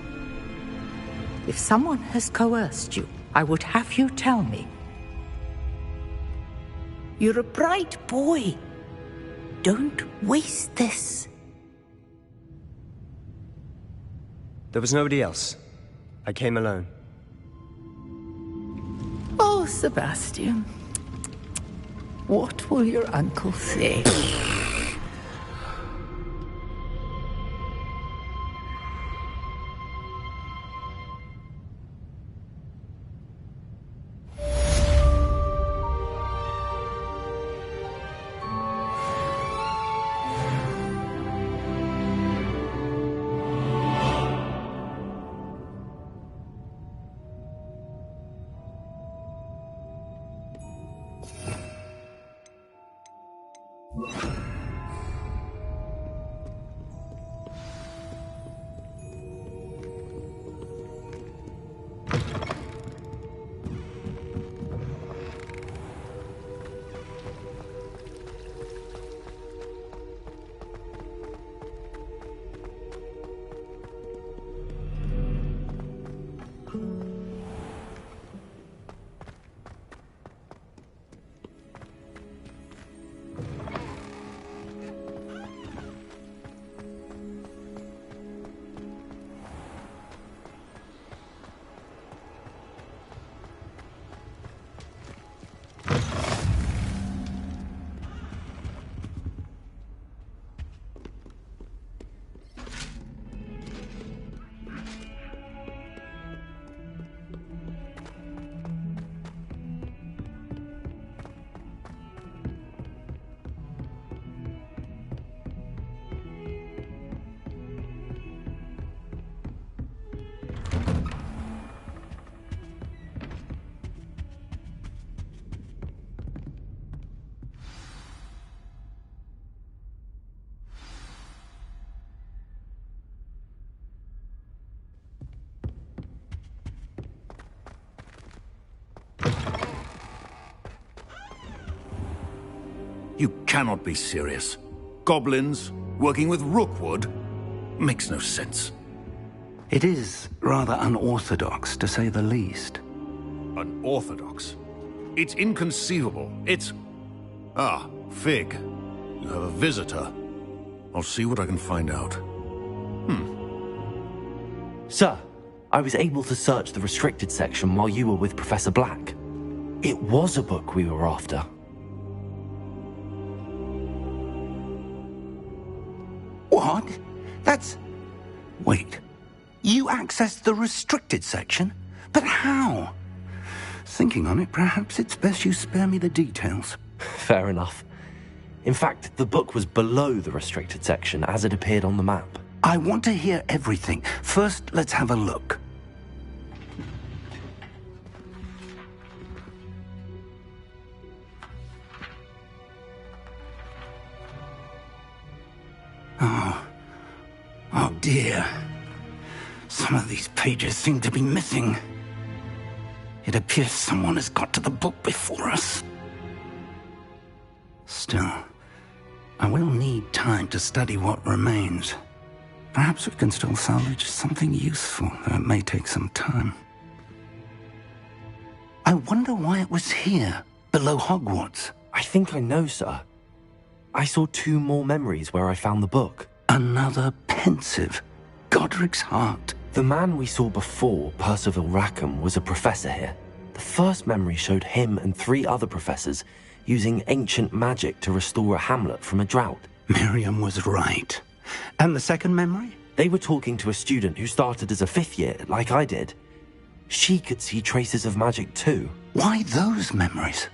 If someone has coerced you, I would have you tell me. You're a bright boy. Don't waste this. There was nobody else. I came alone. Oh, Sebastian. What will your uncle say? You cannot be serious. Goblins, working with Rookwood? Makes no sense. It is rather unorthodox, to say the least. Unorthodox? It's inconceivable. It's... Ah, Fig. You have a visitor. I'll see what I can find out. Sir, I was able to search the restricted section while you were with Professor Black. It was a book we were after. What? That's... Wait. You accessed the restricted section? But how? Thinking on it, perhaps it's best you spare me the details. Fair enough. In fact, the book was below the restricted section as it appeared on the map. I want to hear everything. First, let's have a look. Oh dear. Some of these pages seem to be missing. It appears someone has got to the book before us. Still, I will need time to study what remains. Perhaps we can still salvage something useful, though it may take some time. I wonder why it was here, below Hogwarts. I think I know, sir. I saw 2 more memories where I found the book. Another pensive. Godric's heart. The man we saw before, Percival Rackham, was a professor here. The first memory showed him and 3 other professors using ancient magic to restore a hamlet from a drought. Miriam was right. And the second memory? They were talking to a student who started as a 5th year, like I did. She could see traces of magic too. Why those memories?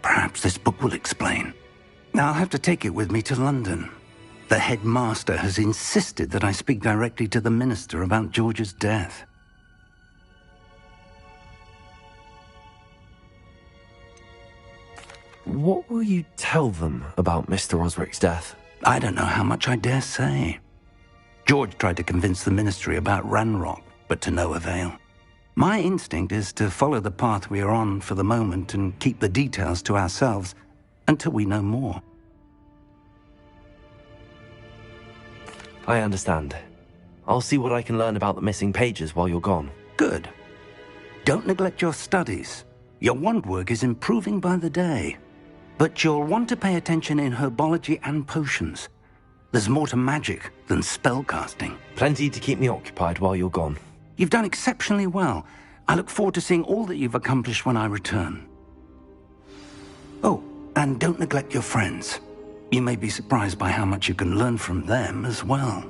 Perhaps this book will explain. I'll have to take it with me to London. The headmaster has insisted that I speak directly to the minister about George's death. What will you tell them about Mr. Osric's death? I don't know how much I dare say. George tried to convince the ministry about Ranrock, but to no avail. My instinct is to follow the path we are on for the moment and keep the details to ourselves until we know more. I understand. I'll see what I can learn about the missing pages while you're gone. Good. Don't neglect your studies. Your wand work is improving by the day. But you'll want to pay attention in herbology and potions. There's more to magic than spellcasting. Plenty to keep me occupied while you're gone. You've done exceptionally well. I look forward to seeing all that you've accomplished when I return. Oh, and don't neglect your friends. You may be surprised by how much you can learn from them as well.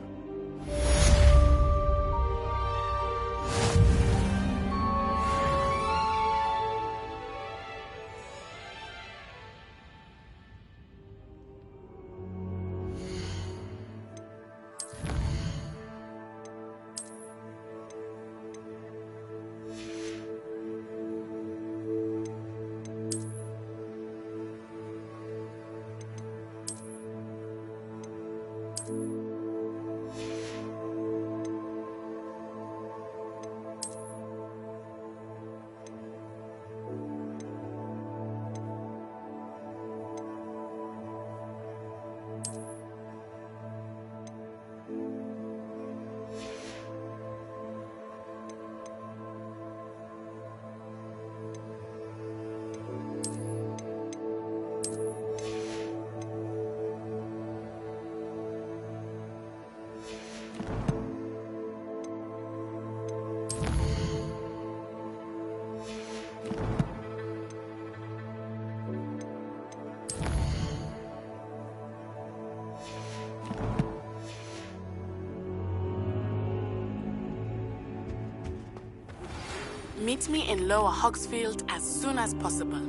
Meet me in Lower Hogsfield as soon as possible.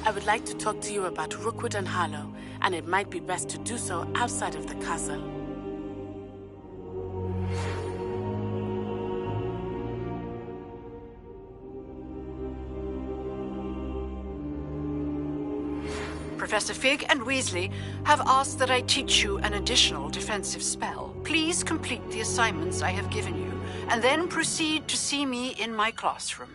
I would like to talk to you about Rookwood and Harlow, and it might be best to do so outside of the castle. Professor Fig and Weasley have asked that I teach you an additional defensive spell. Please complete the assignments I have given you, and then proceed to see me in my classroom.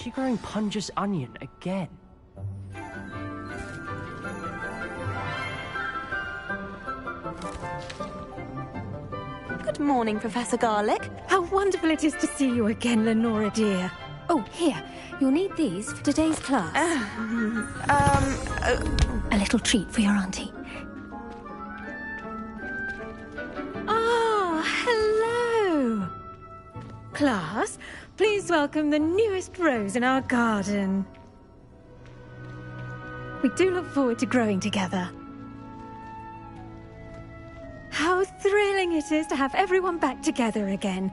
she growing Punja's onion again? Good morning, Professor Garlick. How wonderful it is to see you again, Lenora dear. Oh, here. You'll need these for today's class. A little treat for your auntie. Ah, hello. Class, please welcome the newest rose in our garden. We do look forward to growing together. How thrilling it is to have everyone back together again.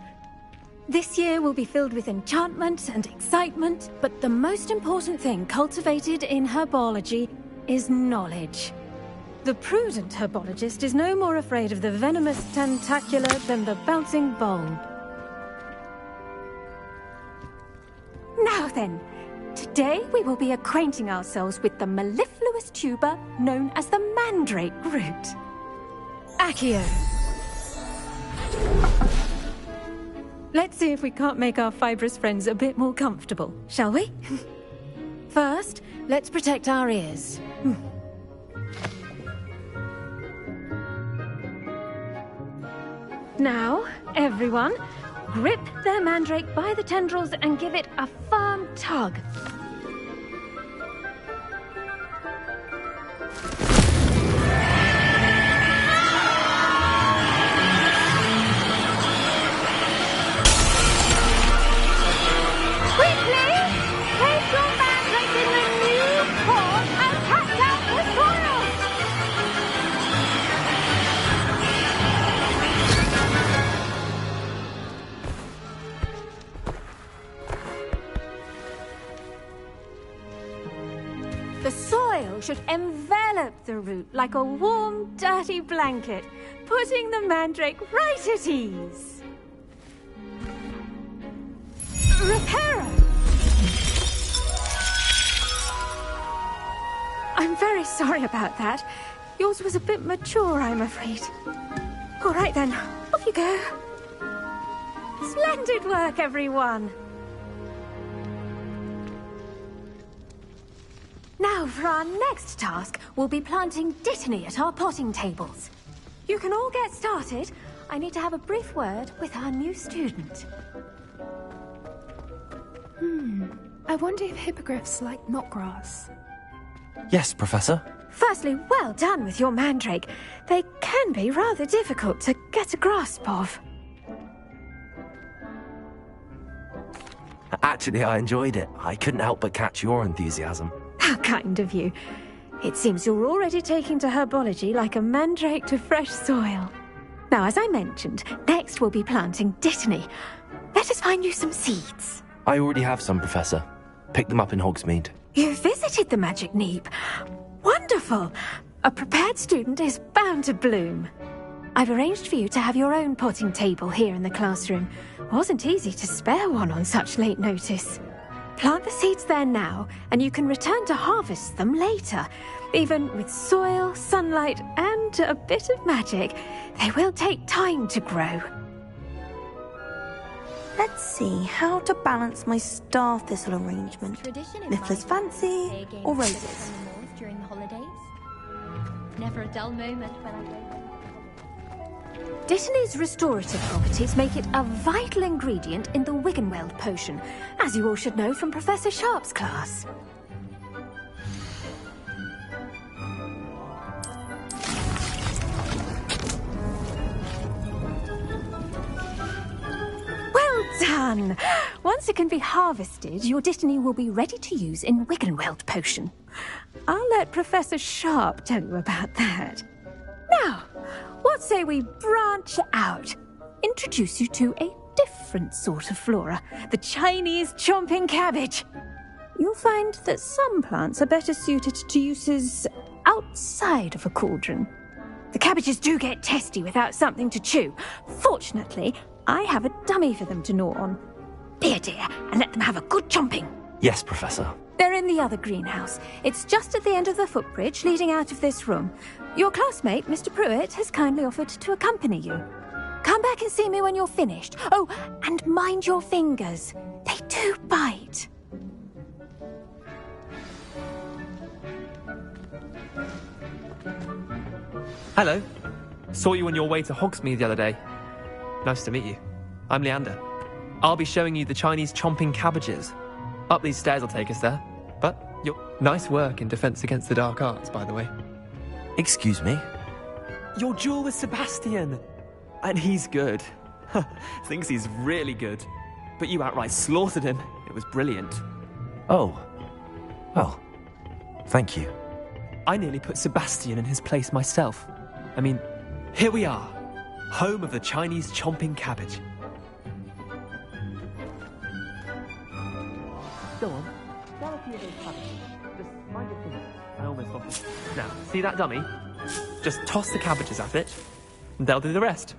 This year will be filled with enchantment and excitement, but the most important thing cultivated in herbology is knowledge. The prudent herbologist is no more afraid of the venomous tentacula than the bouncing bulb. Now then, today we will be acquainting ourselves with the mellifluous tuber known as the mandrake root. Accio. Let's see if we can't make our fibrous friends a bit more comfortable, shall we? First, let's protect our ears. Now, everyone, grip their mandrake by the tendrils and give it a firm tug. The soil should envelop the root like a warm, dirty blanket, putting the mandrake right at ease. Reparo! I'm very sorry about that. Yours was a bit mature, I'm afraid. All right then, off you go. Splendid work, everyone. Now, for our next task, we'll be planting dittany at our potting tables. You can all get started. I need to have a brief word with our new student. I wonder if hippogriffs like knotgrass. Yes, Professor. Firstly, well done with your mandrake. They can be rather difficult to get a grasp of. Actually, I enjoyed it. I couldn't help but catch your enthusiasm. How kind of you. It seems you're already taking to herbology like a mandrake to fresh soil. Now, as I mentioned, next we'll be planting dittany. Let us find you some seeds. I already have some, Professor. Picked them up in Hogsmeade. You visited the Magic Neep. Wonderful. A prepared student is bound to bloom. I've arranged for you to have your own potting table here in the classroom. Wasn't easy to spare one on such late notice. Plant the seeds there now, and you can return to harvest them later. Even with soil, sunlight, and a bit of magic, they will take time to grow. Let's see how to balance my star thistle arrangement. Niffler's fancy or roses? During the holidays. Never a dull moment when I go. Dittany's restorative properties make it a vital ingredient in the Wiggenweld potion, as you all should know from Professor Sharp's class. Well done! Once it can be harvested, your dittany will be ready to use in Wiggenweld potion. I'll let Professor Sharp tell you about that. Now, what say we branch out? Introduce you to a different sort of flora, the Chinese chomping cabbage. You'll find that some plants are better suited to uses outside of a cauldron. The cabbages do get testy without something to chew. Fortunately, I have a dummy for them to gnaw on. Here, dear, and let them have a good chomping. Yes, Professor. They're in the other greenhouse. It's just at the end of the footbridge leading out of this room. Your classmate, Mr. Pruitt, has kindly offered to accompany you. Come back and see me when you're finished. Oh, and mind your fingers. They do bite. Hello. Saw you on your way to Hogsmeade the other day. Nice to meet you. I'm Leander. I'll be showing you the Chinese chomping cabbages. Up these stairs will take us there. But nice work in Defense Against the Dark Arts, by the way. Excuse me? Your duel with Sebastian. And he's good. Thinks he's really good. But you outright slaughtered him. It was brilliant. Oh. Well, thank you. I nearly put Sebastian in his place myself. I mean, here we are. Home of the Chinese chomping cabbage. Go on. Grab a few of those cabbages. Just mind your fingers. I almost lost it. Now, see that dummy? Just toss the cabbages at it, and they'll do the rest.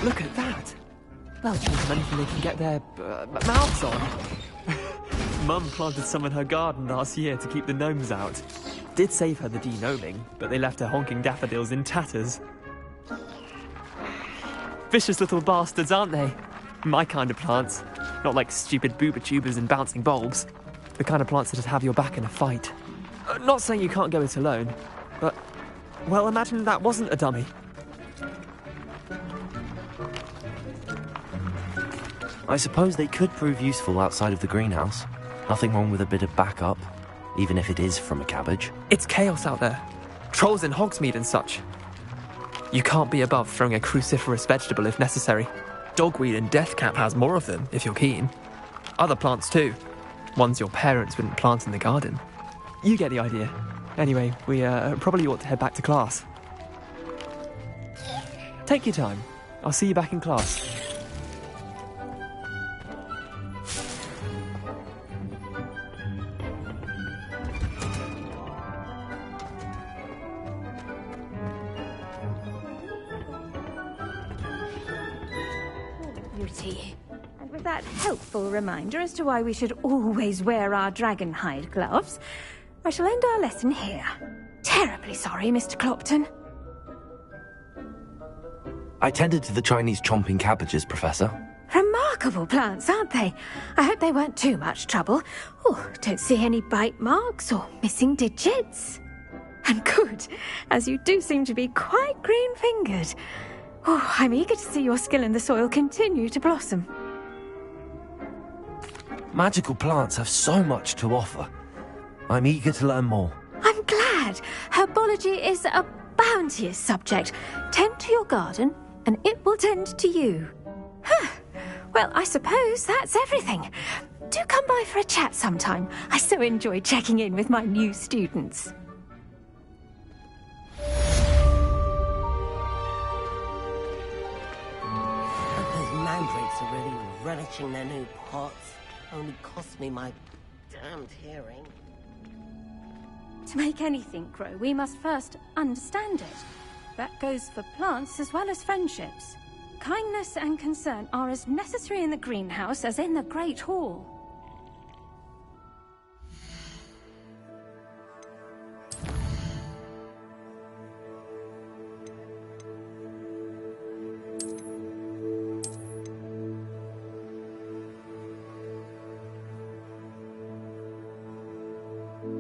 Look at that! They'll chew on anything they can get their mouths on. Mum planted some in her garden last year to keep the gnomes out. Did save her the de-gnoming, but they left her honking daffodils in tatters. Vicious little bastards, aren't they? My kind of plants. Not like stupid booba tubers and bouncing bulbs. The kind of plants that'd have your back in a fight. Not saying you can't go it alone, but... well, imagine that wasn't a dummy. I suppose they could prove useful outside of the greenhouse. Nothing wrong with a bit of backup, even if it is from a cabbage. It's chaos out there. Trolls in Hogsmeade and such. You can't be above throwing a cruciferous vegetable if necessary. Dogweed and deathcap has more of them, if you're keen. Other plants too. Ones your parents wouldn't plant in the garden. You get the idea. Anyway, we probably ought to head back to class. Take your time. I'll see you back in class. And with that helpful reminder as to why we should always wear our dragon hide gloves, I shall end our lesson here. Terribly sorry, Mr. Clopton. I tended to the Chinese chomping cabbages, Professor. Remarkable plants, aren't they? I hope they weren't too much trouble. Oh, don't see any bite marks or missing digits. And good, as you do seem to be quite green-fingered. Oh, I'm eager to see your skill in the soil continue to blossom. Magical plants have so much to offer. I'm eager to learn more. I'm glad. Herbology is a bounteous subject. Tend to your garden, and it will tend to you. Huh. Well, I suppose that's everything. Do come by for a chat sometime. I so enjoy checking in with my new students. Mandrakes are really relishing their new pots. Only cost me my damned hearing. To make anything grow, we must first understand it. That goes for plants as well as friendships. Kindness and concern are as necessary in the greenhouse as in the Great Hall.